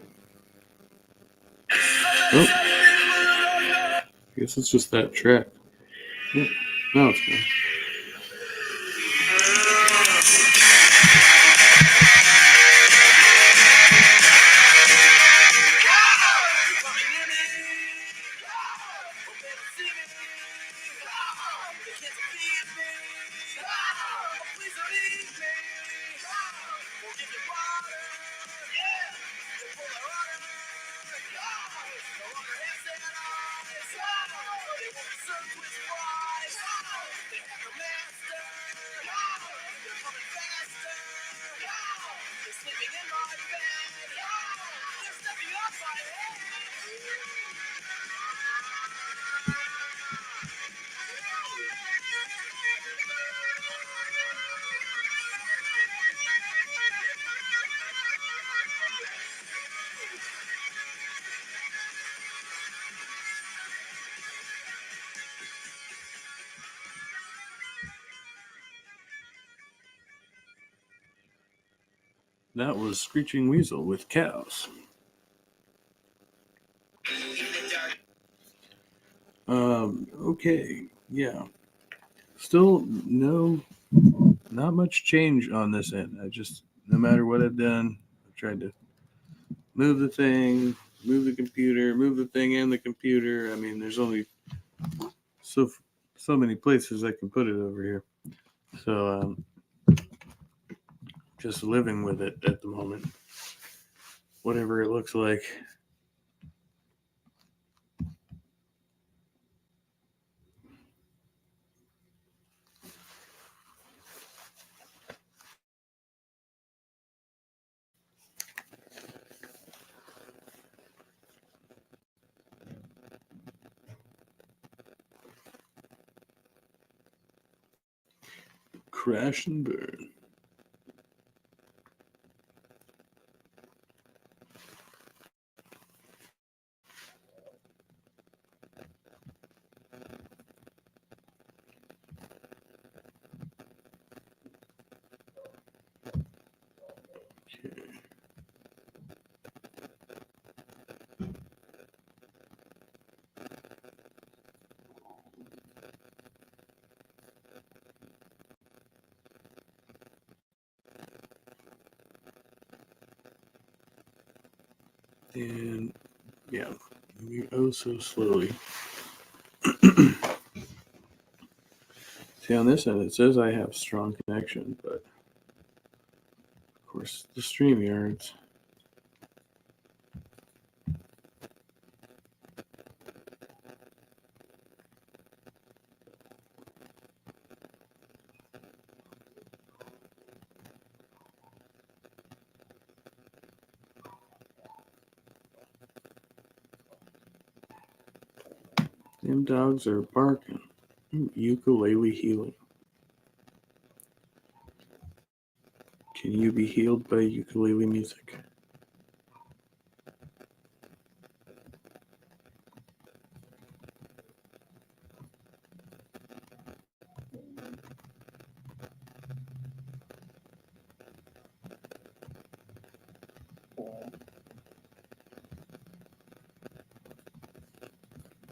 Speaker 1: I guess it's just that track. Yep. Now it's gone. That was Screeching Weasel with Cows. Okay, yeah. Still not much change on this end. I just, no matter what I've done, I've tried to move the thing, move the computer, move the thing and the computer. I mean, there's only so many places I can put it over here. So, just living with it at the moment. Whatever it looks like. Crash and burn. Okay. And yeah, moving oh so slowly. See, on this end, it says I have strong connection, but of course, the StreamYards. Them dogs are barking. Ukulele healing. Can you be healed by ukulele music?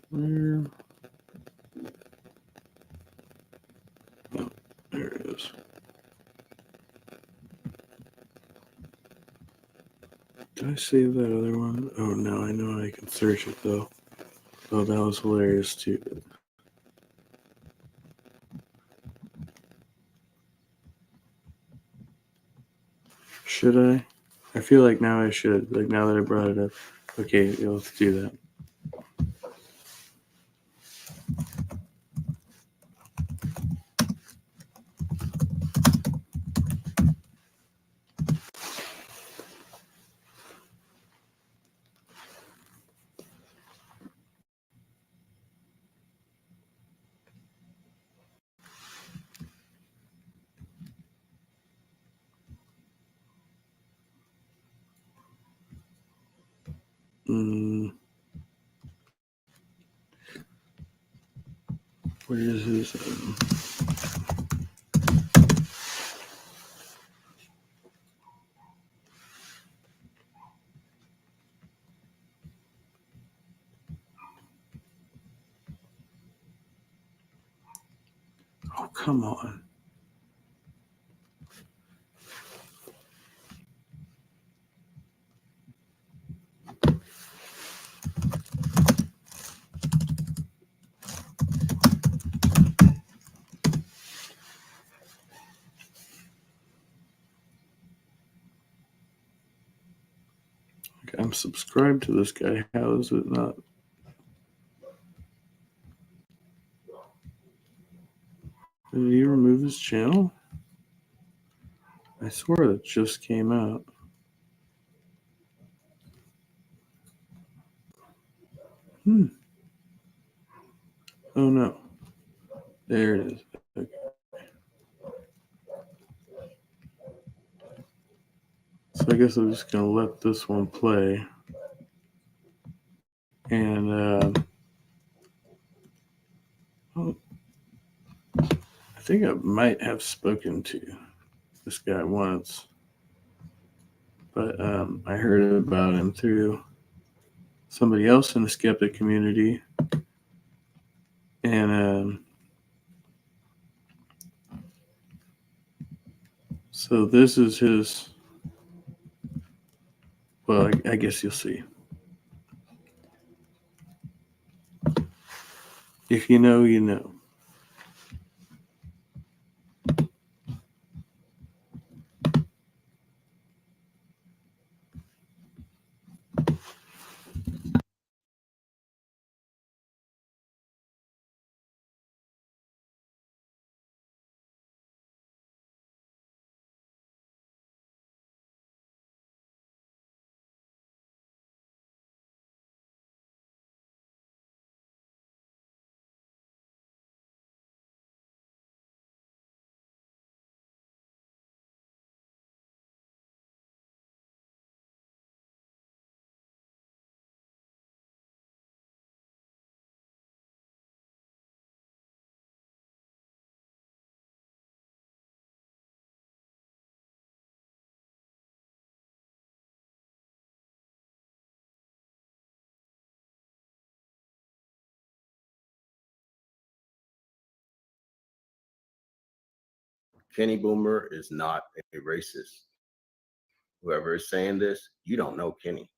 Speaker 1: Where? Oh, there it is. Did I save that other one? Oh no, I know I can search it though. Oh, that was hilarious too. Should I? I feel like now I should. Like now that I brought it up. Okay, yeah, let's do that. Where is his? Oh, come on. Okay, I'm subscribed to this guy. How is it not? Did he remove his channel? I swear that just came out. Oh no. There it is. Okay. So I guess I'm just going to let this one play. And I think I might have spoken to this guy once. But I heard about him through somebody else in the skeptic community. And so this is his, well, I guess you'll see. If you know, you know.
Speaker 11: Kenny Boomer is not a racist. Whoever is saying this, you don't know Kenny.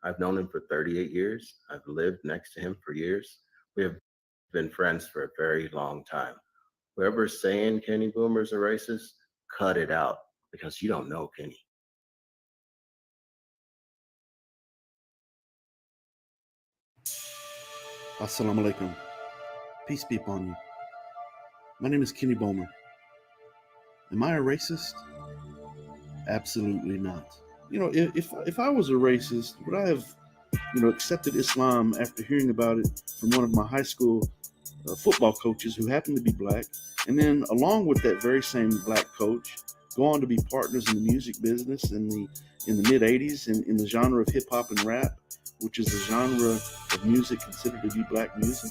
Speaker 11: I've known him for 38 years. I've lived next to him for years. We have been friends for a very long time. Whoever is saying Kenny Boomer is a racist, cut it out because you don't know Kenny.
Speaker 12: Assalamu alaikum. Peace be upon you. My name is Kenny Boomer. Am I a racist? Absolutely not. You know, if I was a racist, would I have, accepted Islam after hearing about it from one of my high school football coaches who happened to be black, and then along with that very same black coach, go on to be partners in the music business in the mid 80s in the genre of hip hop and rap, which is a genre of music considered to be black music?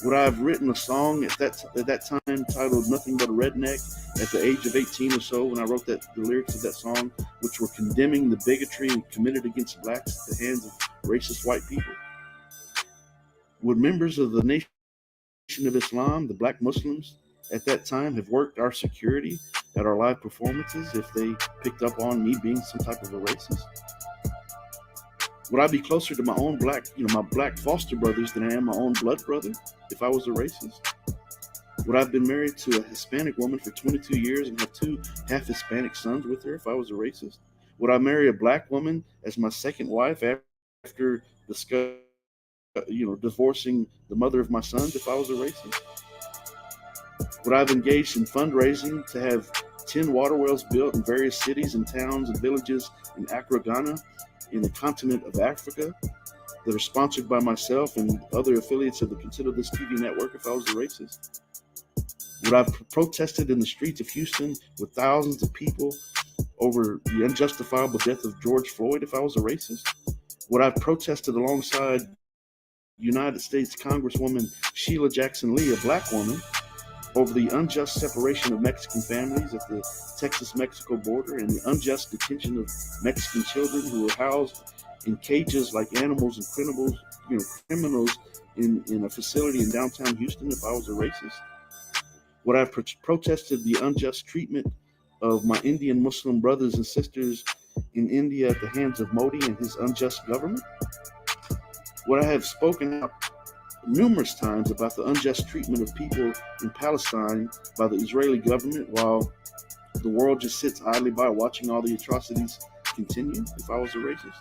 Speaker 12: Would I have written a song at that time titled "Nothing But a Redneck" at the age of 18 or so when I wrote the lyrics of that song, which were condemning the bigotry committed against blacks at the hands of racist white people? Would members of the Nation of Islam, the black Muslims at that time, have worked our security at our live performances if they picked up on me being some type of a racist? Would I be closer to my own black, my black foster brothers than I am my own blood brother if I was a racist? Would I have been married to a Hispanic woman for 22 years and have 2 half Hispanic sons with her if I was a racist? Would I marry a black woman as my second wife after divorcing the mother of my sons if I was a racist? Would I have engaged in fundraising to have 10 water wells built in various cities and towns and villages in Accra, Ghana, in the continent of Africa, that are sponsored by myself and other affiliates of the Consider This TV network if I was a racist? Would I have protested in the streets of Houston with thousands of people over the unjustifiable death of George Floyd if I was a racist? What I've protested alongside United States Congresswoman Sheila Jackson Lee, a black woman, over the unjust separation of Mexican families at the Texas-Mexico border and the unjust detention of Mexican children who were housed in cages like animals and criminals in a facility in downtown Houston if I was a racist. Would I have protested the unjust treatment of my Indian Muslim brothers and sisters in India at the hands of Modi and his unjust government? Would I have spoken out numerous times about the unjust treatment of people in Palestine by the Israeli government while the world just sits idly by watching all the atrocities continue if I was a racist?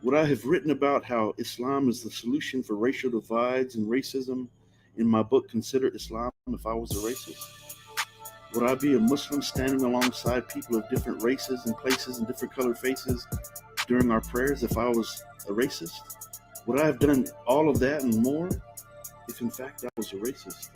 Speaker 12: Would I have written about how Islam is the solution for racial divides and racism in my book, Consider Islam, if I was a racist? Would I be a Muslim standing alongside people of different races and places and different colored faces during our prayers if I was a racist? Would I have done all of that and more if in fact I was a racist?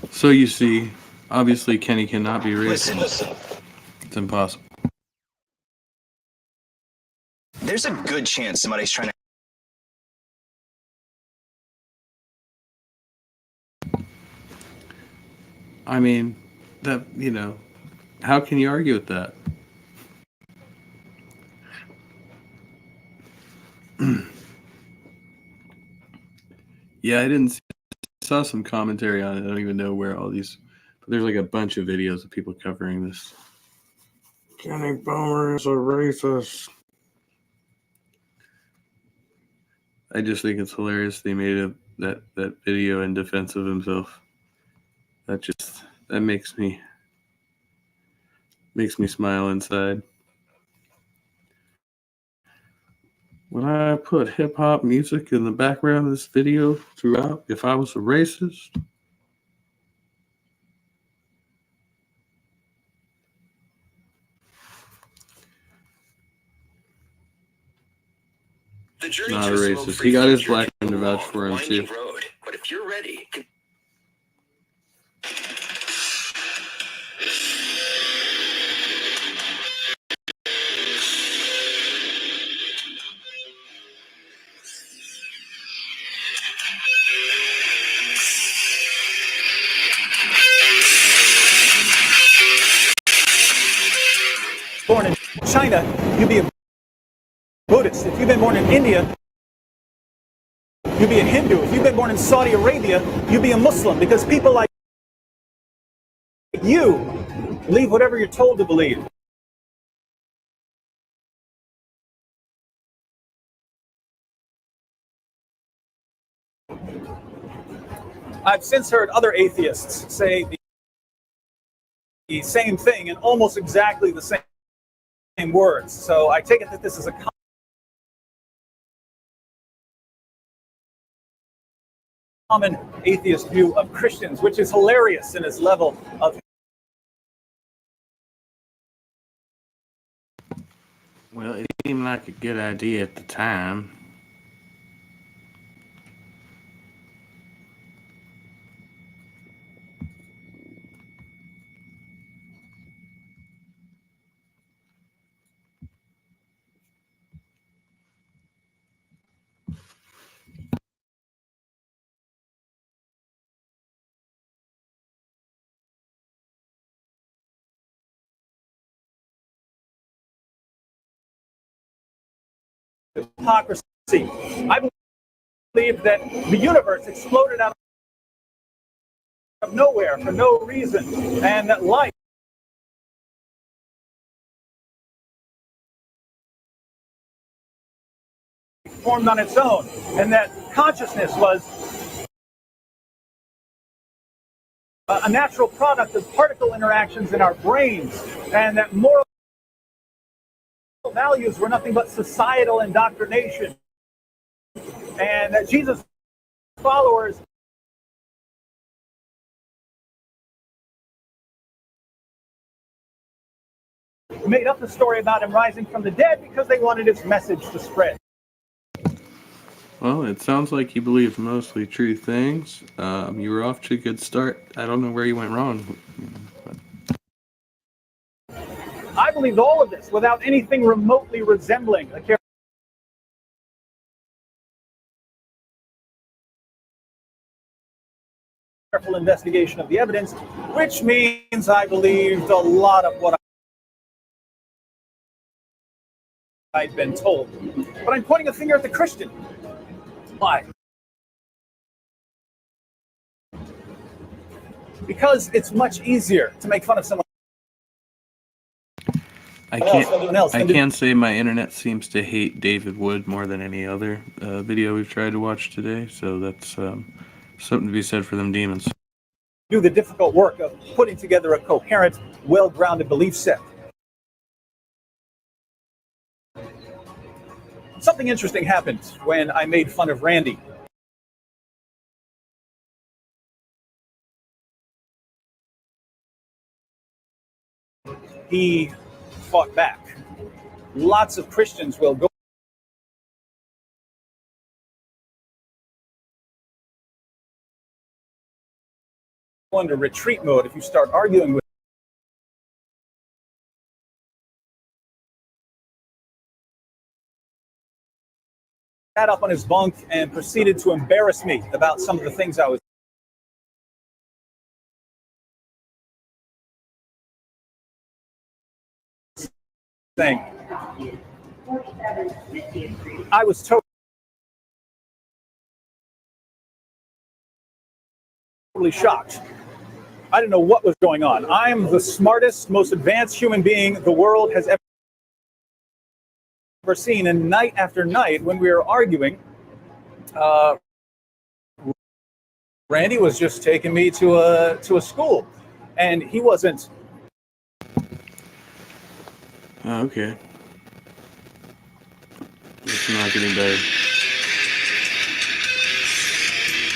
Speaker 1: So you see, obviously Kenny cannot be racist. It's impossible.
Speaker 13: There's a good chance somebody's trying to.
Speaker 1: I mean, that, how can you argue with that? Yeah, I didn't saw some commentary on it. I don't even know where all these, but there's like a bunch of videos of people covering this. Kenny Boomer is a racist. I just think it's hilarious they made that video in defense of himself. That makes me smile inside. Would I put hip hop music in the background of this video throughout if I was a racist? Not a racist. He got his black friend to vouch for him too.
Speaker 13: Road, but if you're ready.
Speaker 14: Born in China, you'd be a Buddhist. If you've been born in India, you'd be a Hindu. If you've been born in Saudi Arabia, you'd be a Muslim, because people like you believe whatever you're told to believe. I've since heard other atheists say the same thing in almost exactly the same words. So I take it that this is a common atheist view of Christians, which is hilarious in its level of.
Speaker 1: Well, it seemed like a good idea at the time.
Speaker 14: Hypocrisy. I believe that the universe exploded out of nowhere for no reason, and that life formed on its own, and that consciousness was a natural product of particle interactions in our brains, and that moral values were nothing but societal indoctrination, and that Jesus' followers made up the story about him rising from the dead because they wanted his message to spread.
Speaker 1: Well, it sounds like you believe mostly true things. You were off to a good start. I don't know where you went wrong.
Speaker 14: I believed all of this without anything remotely resembling a careful investigation of the evidence, which means I believed a lot of what I'd been told. But I'm pointing a finger at the Christian. Why? Because it's much easier to make fun of someone
Speaker 1: I
Speaker 14: else.
Speaker 1: can't say my internet seems to hate David Wood more than any other video we've tried to watch today. So that's something to be said for them demons.
Speaker 14: Do the difficult work of putting together a coherent, well-grounded belief set. Something interesting happened when I made fun of Randy. He fought back. Lots of Christians will go into retreat mode if you start arguing with sat up on his bunk and proceeded to embarrass me about some of the things I was saying. I was totally shocked. I didn't know what was going on. I am the smartest, most advanced human being the world has ever seen. And night after night, when we were arguing, Randy was just taking me to a school, and he wasn't.
Speaker 1: Oh, okay. It's not getting better.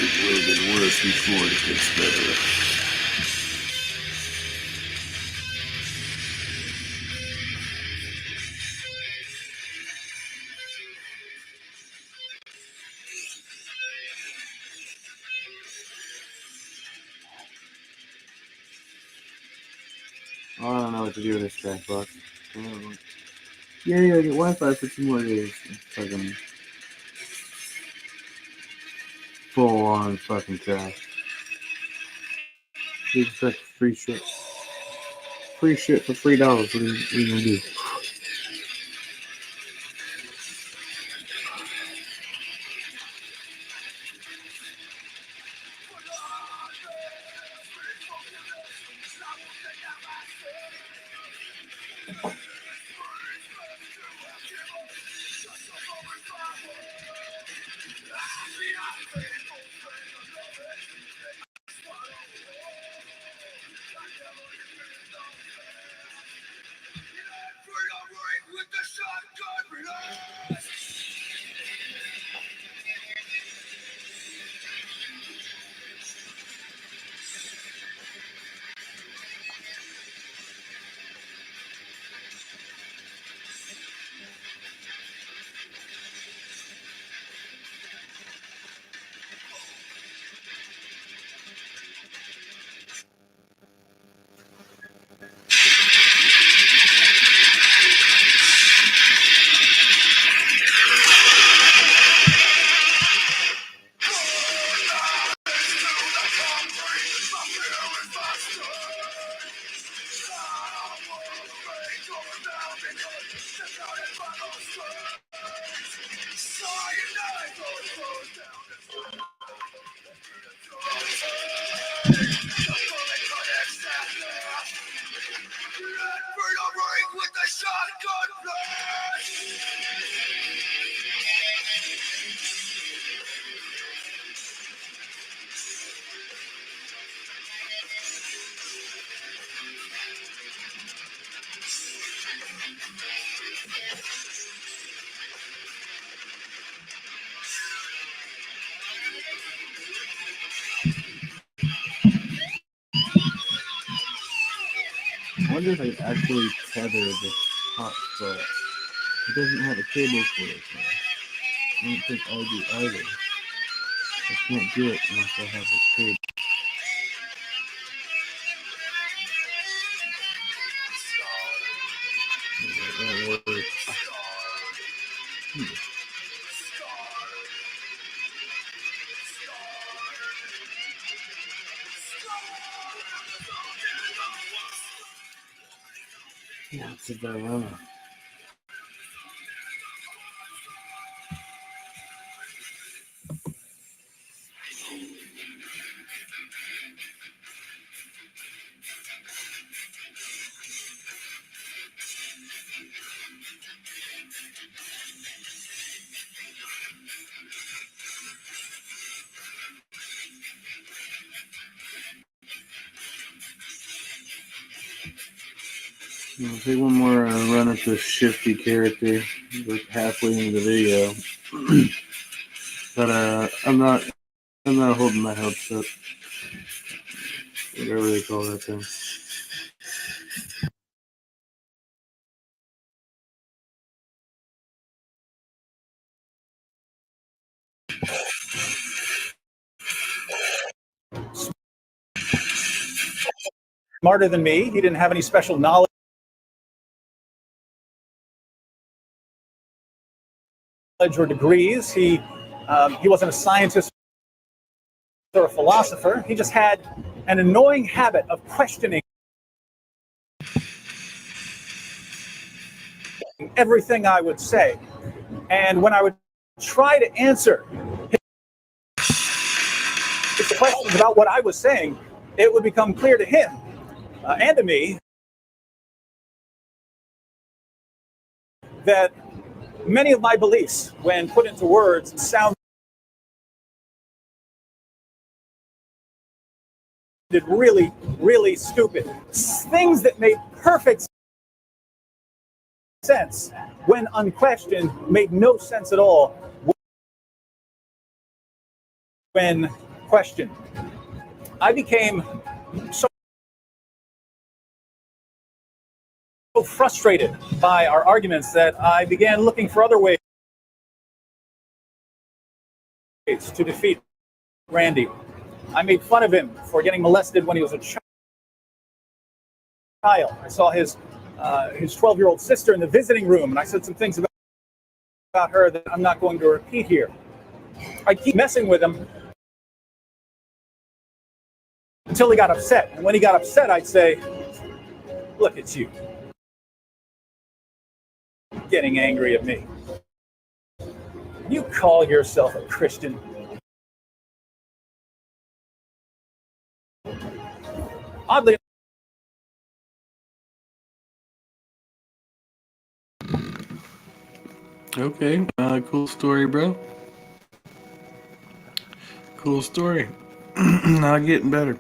Speaker 1: It would have been worse before it gets better. Oh, I don't know what to do with this guy, fuck. Yeah, I get Wi-Fi for 2 more days. Fucking full on fucking trash. You expect free shit. Free shit for $3. What are you gonna do? I wonder if I actually tether this hotspot. It doesn't have a cable for it. I don't think I do either. I can't do it unless I have a cable. That works. Yeah, it's a dilemma. I'll take one more run at this shifty character, like halfway into the video. But I'm not holding my hopes up. Whatever they call that thing.
Speaker 14: Smarter than me. He didn't have any special knowledge or degrees. He wasn't a scientist or a philosopher. He just had an annoying habit of questioning everything I would say. And when I would try to answer his questions about what I was saying, it would become clear to him and to me that many of my beliefs, when put into words, sounded really, really stupid. Things that made perfect sense when unquestioned made no sense at all when questioned. I became so frustrated by our arguments that I began looking for other ways to defeat Randy. I made fun of him for getting molested when he was a child. I saw his 12-year-old sister in the visiting room, and I said some things about her that I'm not going to repeat here. I keep messing with him until he got upset. And when he got upset, I'd say, "Look at you, getting angry at me. You call yourself a Christian? Oddly
Speaker 1: Okay, cool story, bro. Cool story. Not getting better.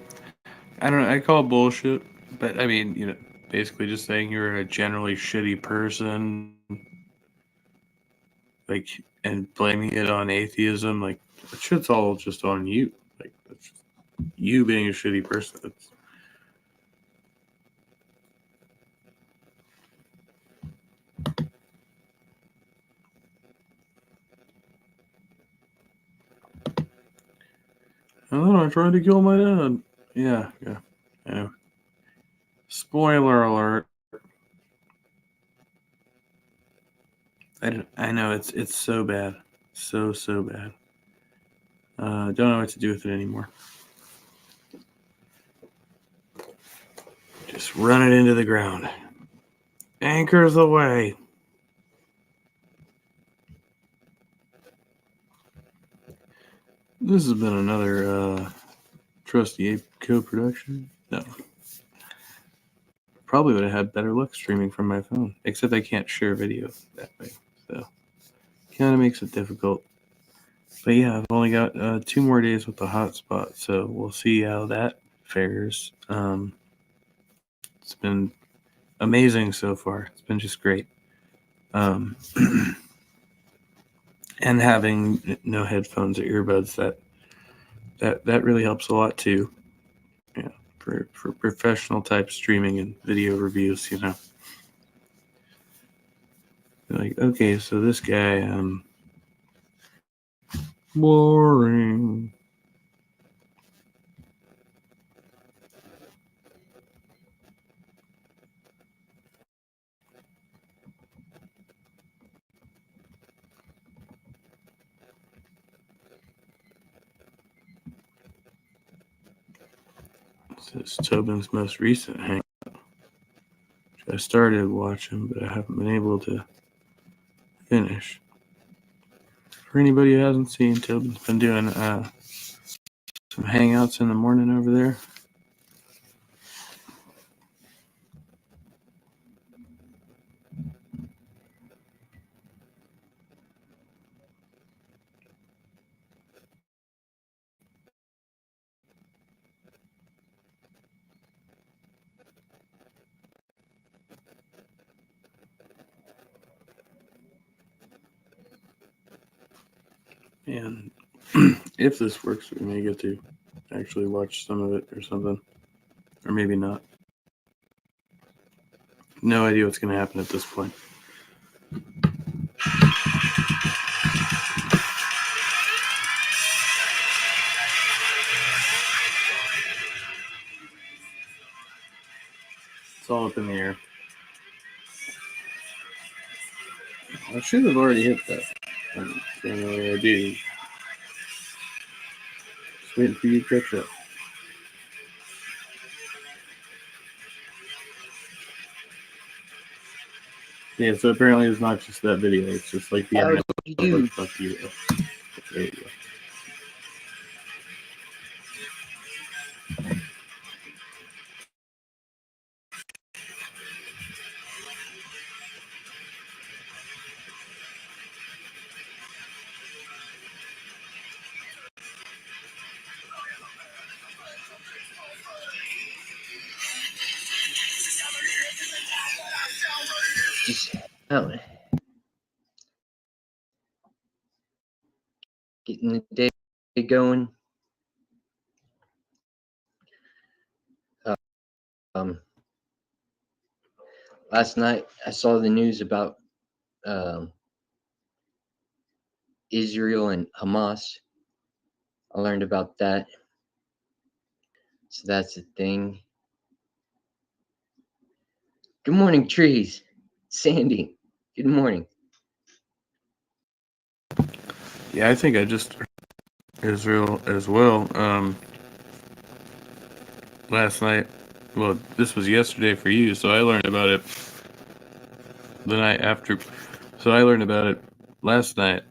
Speaker 1: I call bullshit, but I mean, basically just saying you're a generally shitty person, like, and blaming it on atheism, like, that shit's all just on you. Like, that's just you being a shitty person. I tried to kill my dad. Yeah. I know. Spoiler alert. I know it's so bad, so bad. Don't know what to do with it anymore. Just run it into the ground. Anchors away. This has been another Trusty Ape co-production. No. Probably would have had better luck streaming from my phone, except I can't share video that way. So kind of makes it difficult. But yeah, I've only got 2 more days with the hotspot, so we'll see how that fares. It's been amazing so far. It's been just great. And having no headphones or earbuds, that really helps a lot too. Yeah, for professional type streaming and video reviews, Like, okay, so this guy, Boring. This is Tobin's most recent hangout, which I started watching, but I haven't been able to finish. For anybody who hasn't seen, Tobin's been doing some hangouts in the morning over there. And if this works, we may get to actually watch some of it or something. Or maybe not. No idea what's going to happen at this point. It's all up in the air. I should have already hit that. Apparently I do. Just waiting for you to catch up. Yeah, so apparently it's not just that video. It's just like the internet. Fuck you. There you go.
Speaker 15: Just getting the day going. Last night I saw the news about Israel and Hamas. I learned about that. So that's the thing. Good morning, trees. Sandy, good morning.
Speaker 1: Yeah, I think I just Israel as well. Last night, well, this was yesterday for you, so I learned about it the night after. So I learned about it last night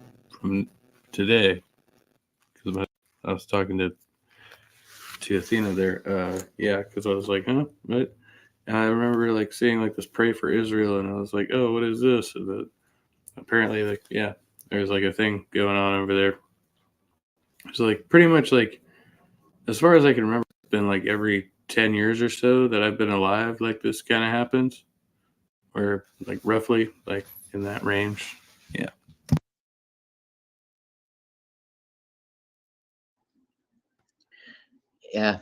Speaker 1: from today because I was talking to Athena there. Yeah, because I was like, huh, what? And I remember like seeing like this pray for Israel, and I was like, oh, what is this? But apparently, like, yeah, there's like a thing going on over there. So like pretty much like as far as I can remember, it's been like every 10 years or so that I've been alive, like this kind of happens, or like roughly like in that range. Yeah.
Speaker 15: Yeah.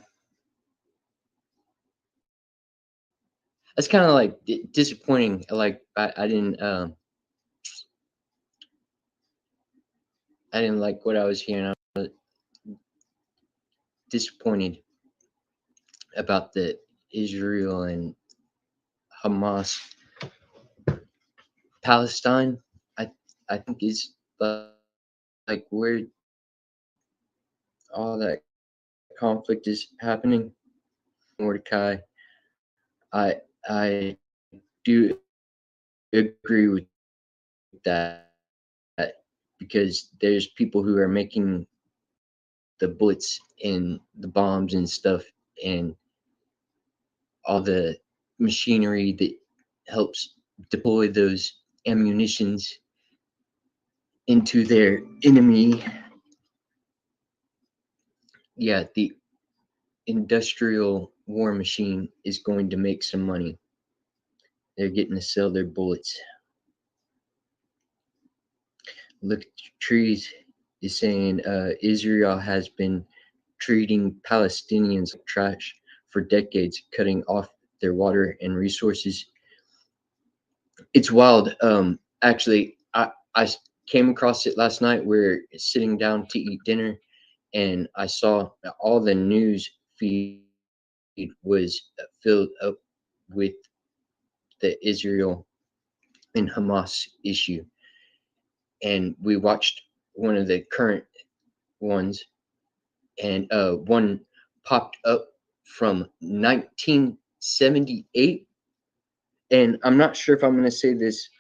Speaker 15: That's kind of like disappointing. Like I didn't like what I was hearing. I was disappointed about the Israel and Hamas. Palestine, I think is like where all that conflict is happening. Mordecai, I do agree with that because there's people who are making the bullets and the bombs and stuff and all the machinery that helps deploy those ammunitions into their enemy. Yeah, the industrial war machine is going to make some money. They're getting to sell their bullets. Look, Trees is saying Israel has been treating Palestinians like trash for decades, cutting off their water and resources. It's wild. Actually, I came across it last night. We're sitting down to eat dinner, and I saw all the news feed was filled up with the Israel and Hamas issue. And we watched one of the current ones, and one popped up from 1978. And I'm not sure if I'm going to say this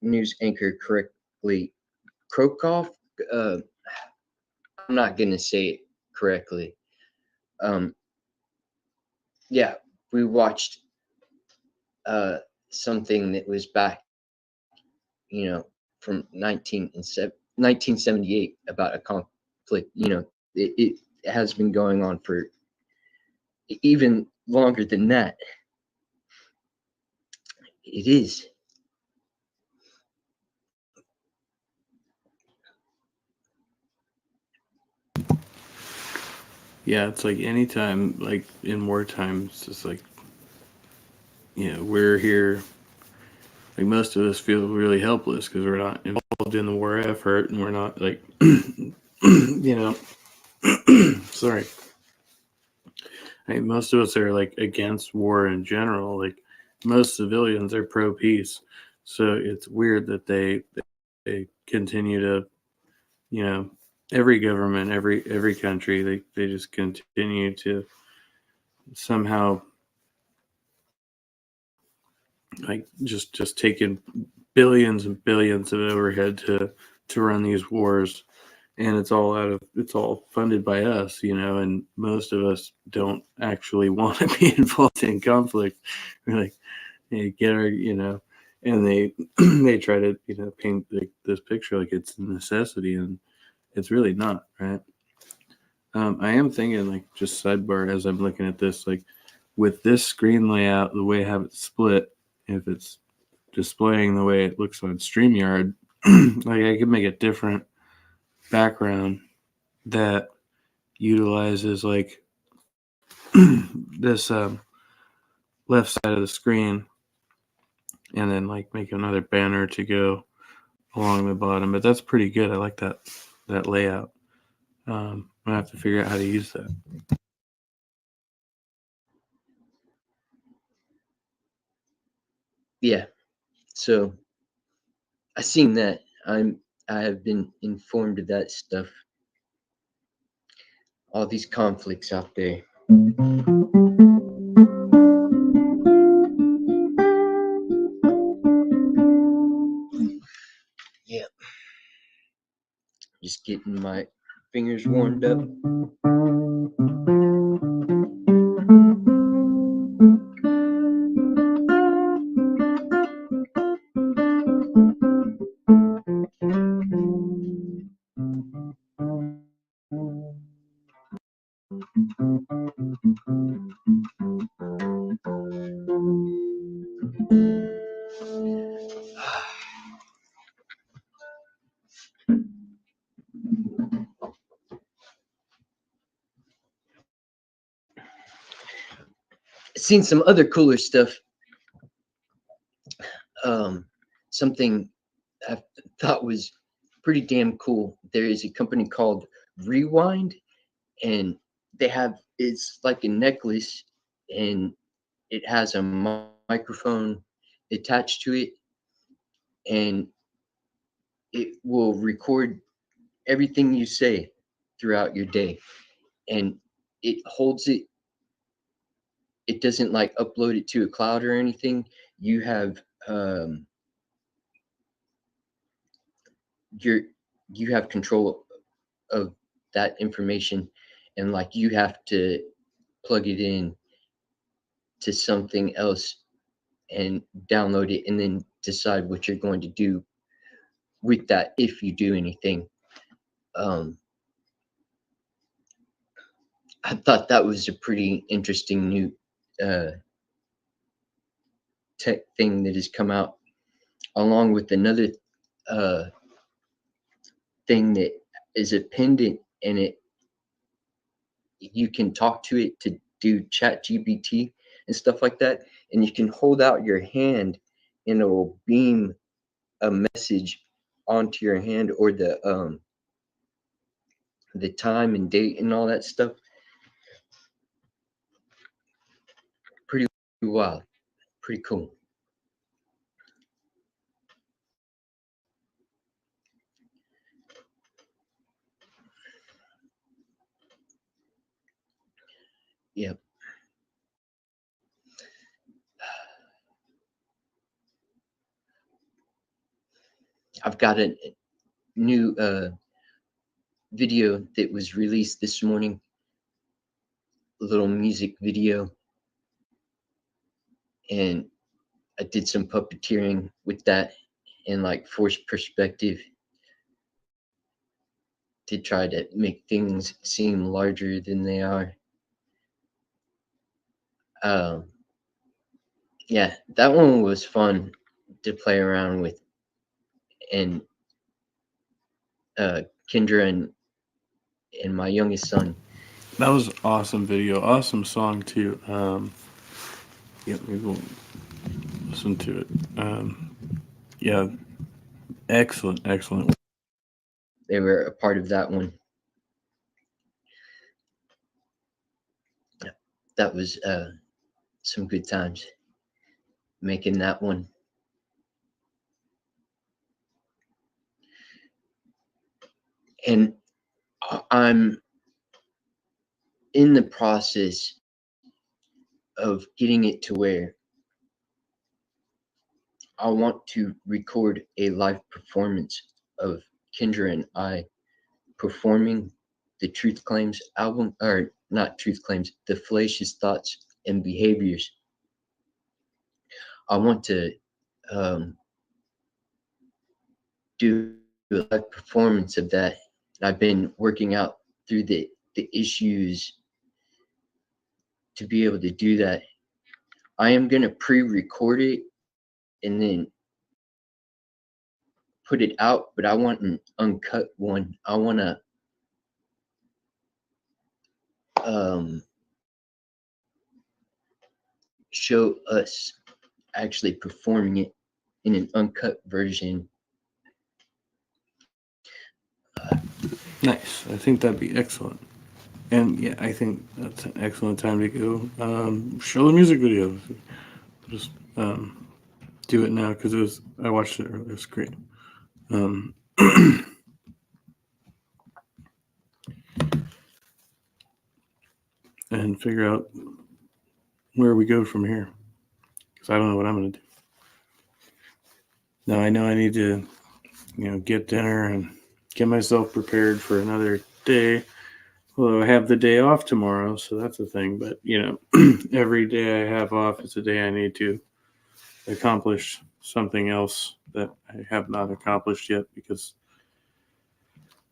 Speaker 15: news anchor correctly. Krokov. I'm not going to say it correctly. Yeah, we watched something that was back, from 1978 about a conflict. It has been going on for even longer than that. It is.
Speaker 1: Yeah, it's like anytime, like in wartime, it's just like, we're here. Like most of us feel really helpless because we're not involved in the war effort, and we're not like, sorry. Most of us are like against war in general. Like most civilians are pro peace, so it's weird that they continue to, every government, every country, they just continue to somehow like just taking billions and billions of overhead to run these wars, and it's all funded by us, and most of us don't actually want to be involved in conflict. We're like, hey, get our, and they they try to paint this picture like it's a necessity, and it's really not, right? I am thinking, like, just sidebar as I'm looking at this, like with this screen layout, the way I have it split, if it's displaying the way it looks on StreamYard, like I could make a different background that utilizes like this left side of the screen, and then like make another banner to go along the bottom. But that's pretty good. I like that layout. I have to figure out how to use that.
Speaker 15: Yeah. So I seen that. I have been informed of that stuff. All these conflicts out there. Yeah. Just getting my fingers warmed up. Seen some other cooler stuff. Something I thought was pretty damn cool. There is a company called Rewind, and it's like a necklace, and it has a microphone attached to it, and it will record everything you say throughout your day, and it holds it. It doesn't like upload it to a cloud or anything. You have you have control of that information, and like you have to plug it in to something else and download it, and then decide what you're going to do with that if you do anything. I thought that was a pretty interesting new tech thing that has come out, along with another thing that is a pendant, and you can talk to it to do ChatGPT and stuff like that, and you can hold out your hand and it will beam a message onto your hand, or the time and date and all that stuff. Pretty wild, pretty cool. Yep. I've got a new video that was released this morning, a little music video, and I did some puppeteering with that and like forced perspective to try to make things seem larger than they are. Yeah, that one was fun to play around with, and Kendra and my youngest son.
Speaker 1: That was an awesome video, awesome song too. Yeah, we will listen to it. Yeah, excellent.
Speaker 15: They were a part of that one. That was some good times making that one. And I'm in the process of getting it to where I want to record a live performance of Kendra and I performing the Truth Claims album, or not Truth Claims, the Fallacious Thoughts and Behaviors. I want to do a live performance of that. I've been working out through the issues to be able to do that. I am going to pre-record it and then put it out, but I want an uncut one. I want to show us actually performing it in an uncut version.
Speaker 1: Nice. I think that'd be excellent. And yeah, I think that's an excellent time to go show the music video. Just do it now because I watched it earlier. It was great. And figure out where we go from here, because I don't know what I'm going to do. Now I know I need to, get dinner and get myself prepared for another day. Although I have the day off tomorrow, so that's a thing. But, every day I have off is a day I need to accomplish something else that I have not accomplished yet, because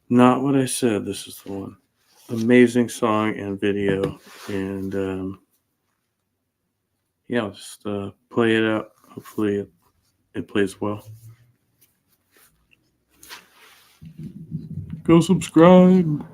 Speaker 1: not what I said. This is the one. Amazing song and video. And, I'll just play it out. Hopefully it plays well. Go subscribe.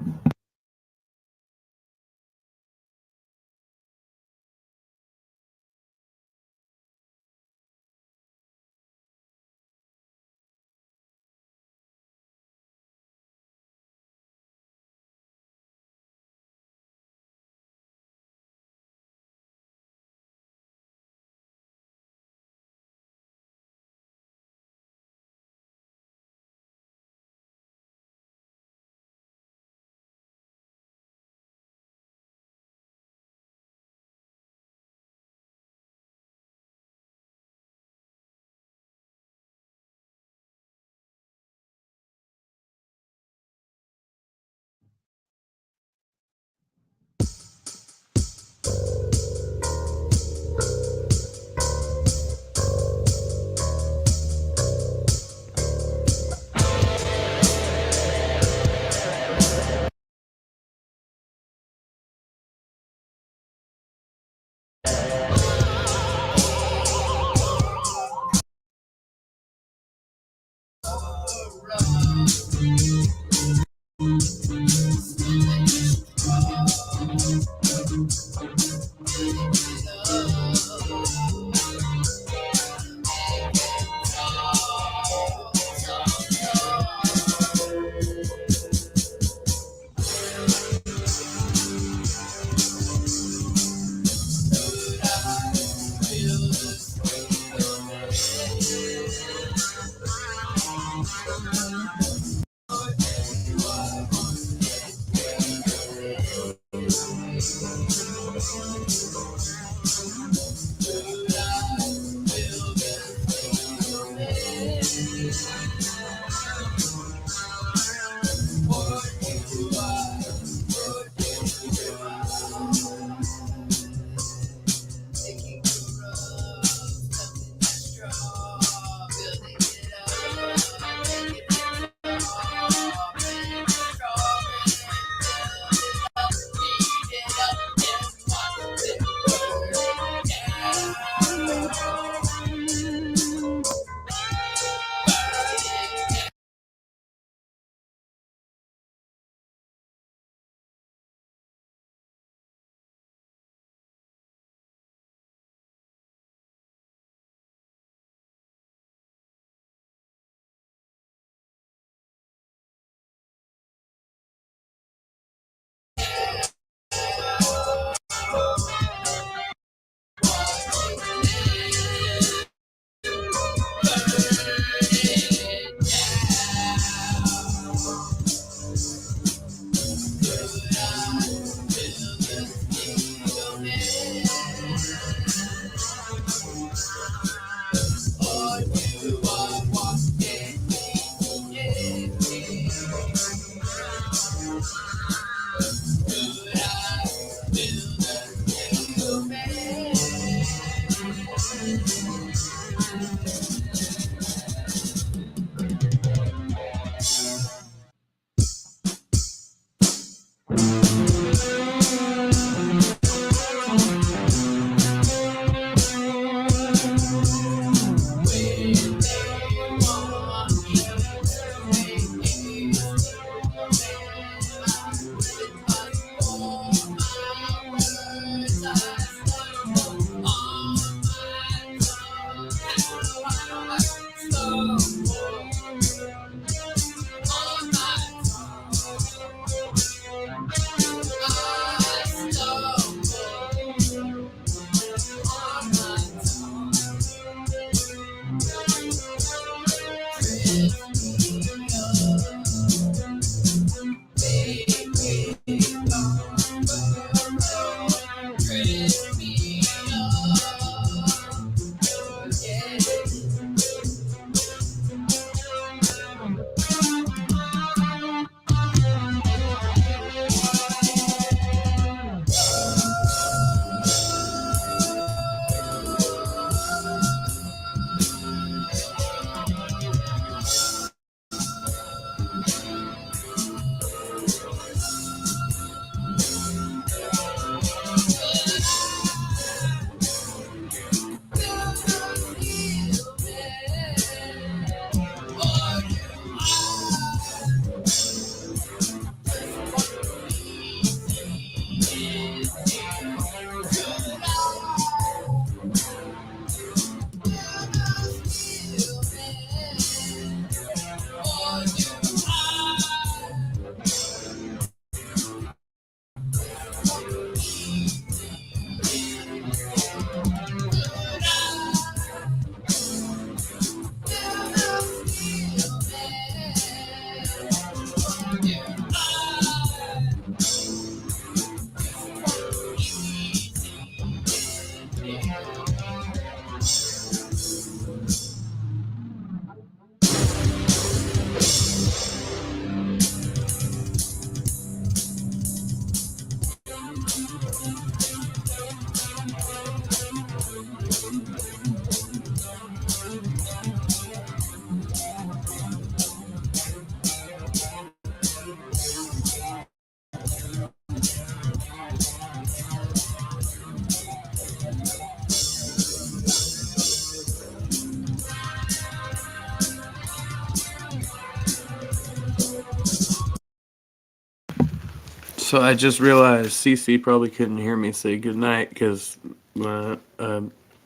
Speaker 1: So I just realized CC probably couldn't hear me say goodnight because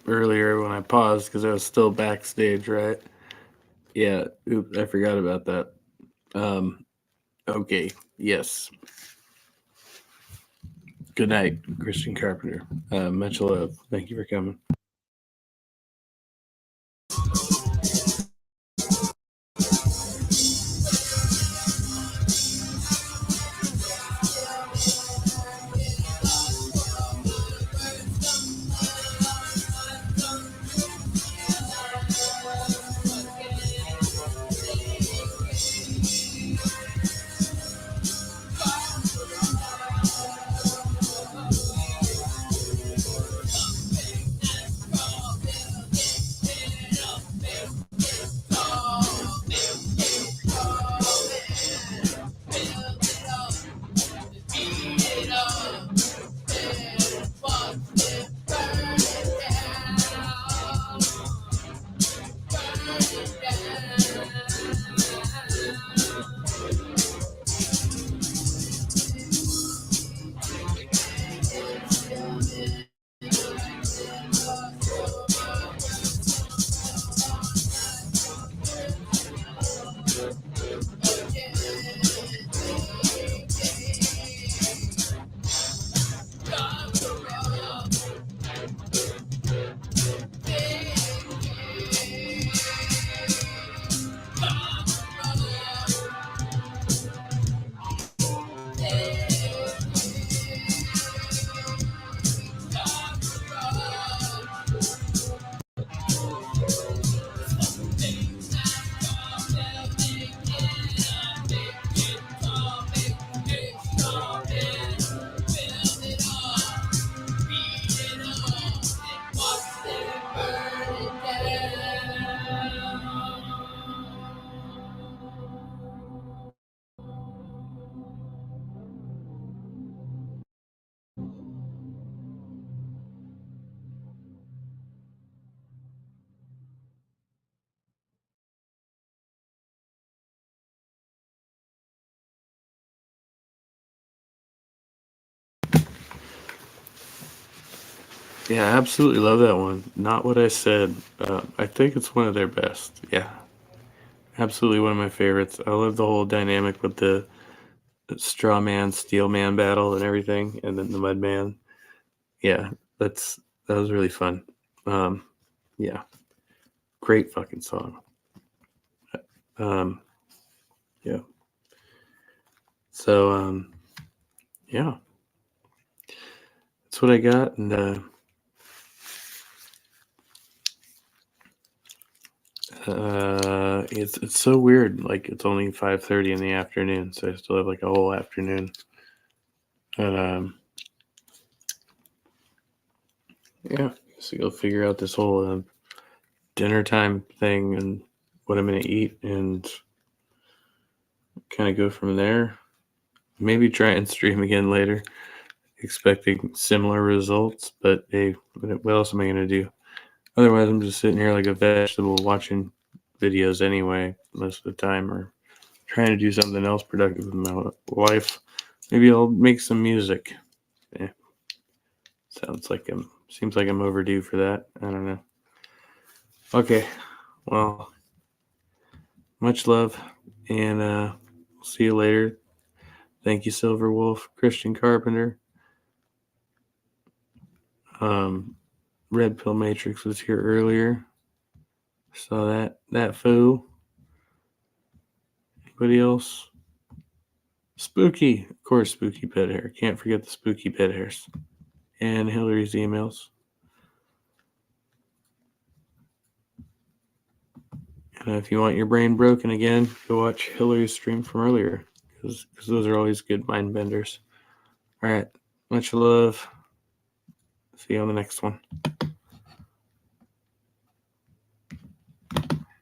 Speaker 1: earlier when I paused because I was still backstage, right? Yeah, oops, I forgot about that. Okay, yes. Good night, Christian Carpenter. Much love. Thank you for coming. Yeah, I absolutely love that one. Not What I Said. I think it's one of their best. Yeah, absolutely one of my favorites. I love the whole dynamic with the straw man, steel man battle and everything, and then the mud man. Yeah, that was really fun. Yeah, great fucking song. Yeah. So yeah, that's what I got, and it's so weird. Like it's only 5:30 in the afternoon, so I still have like a whole afternoon. But yeah, so go figure out this whole dinner time thing and what I'm gonna eat, and kind of go from there. Maybe try and stream again later, expecting similar results. But hey, what else am I gonna do? Otherwise, I'm just sitting here like a vegetable watching videos anyway most of the time, or trying to do something else productive with my wife. Maybe I'll make some music. Yeah. Seems like I'm overdue for that. I don't know. Okay. Well, much love, and see you later. Thank you, Silver Wolf, Christian Carpenter. Red Pill Matrix was here earlier. Saw that fool. Anybody else? Spooky, of course, Spooky Pet Hair. Can't forget the Spooky Pet Hairs. And Hillary's emails. And if you want your brain broken again, go watch Hillary's stream from earlier, because those are always good mind benders. All right, much love. See you on the next one.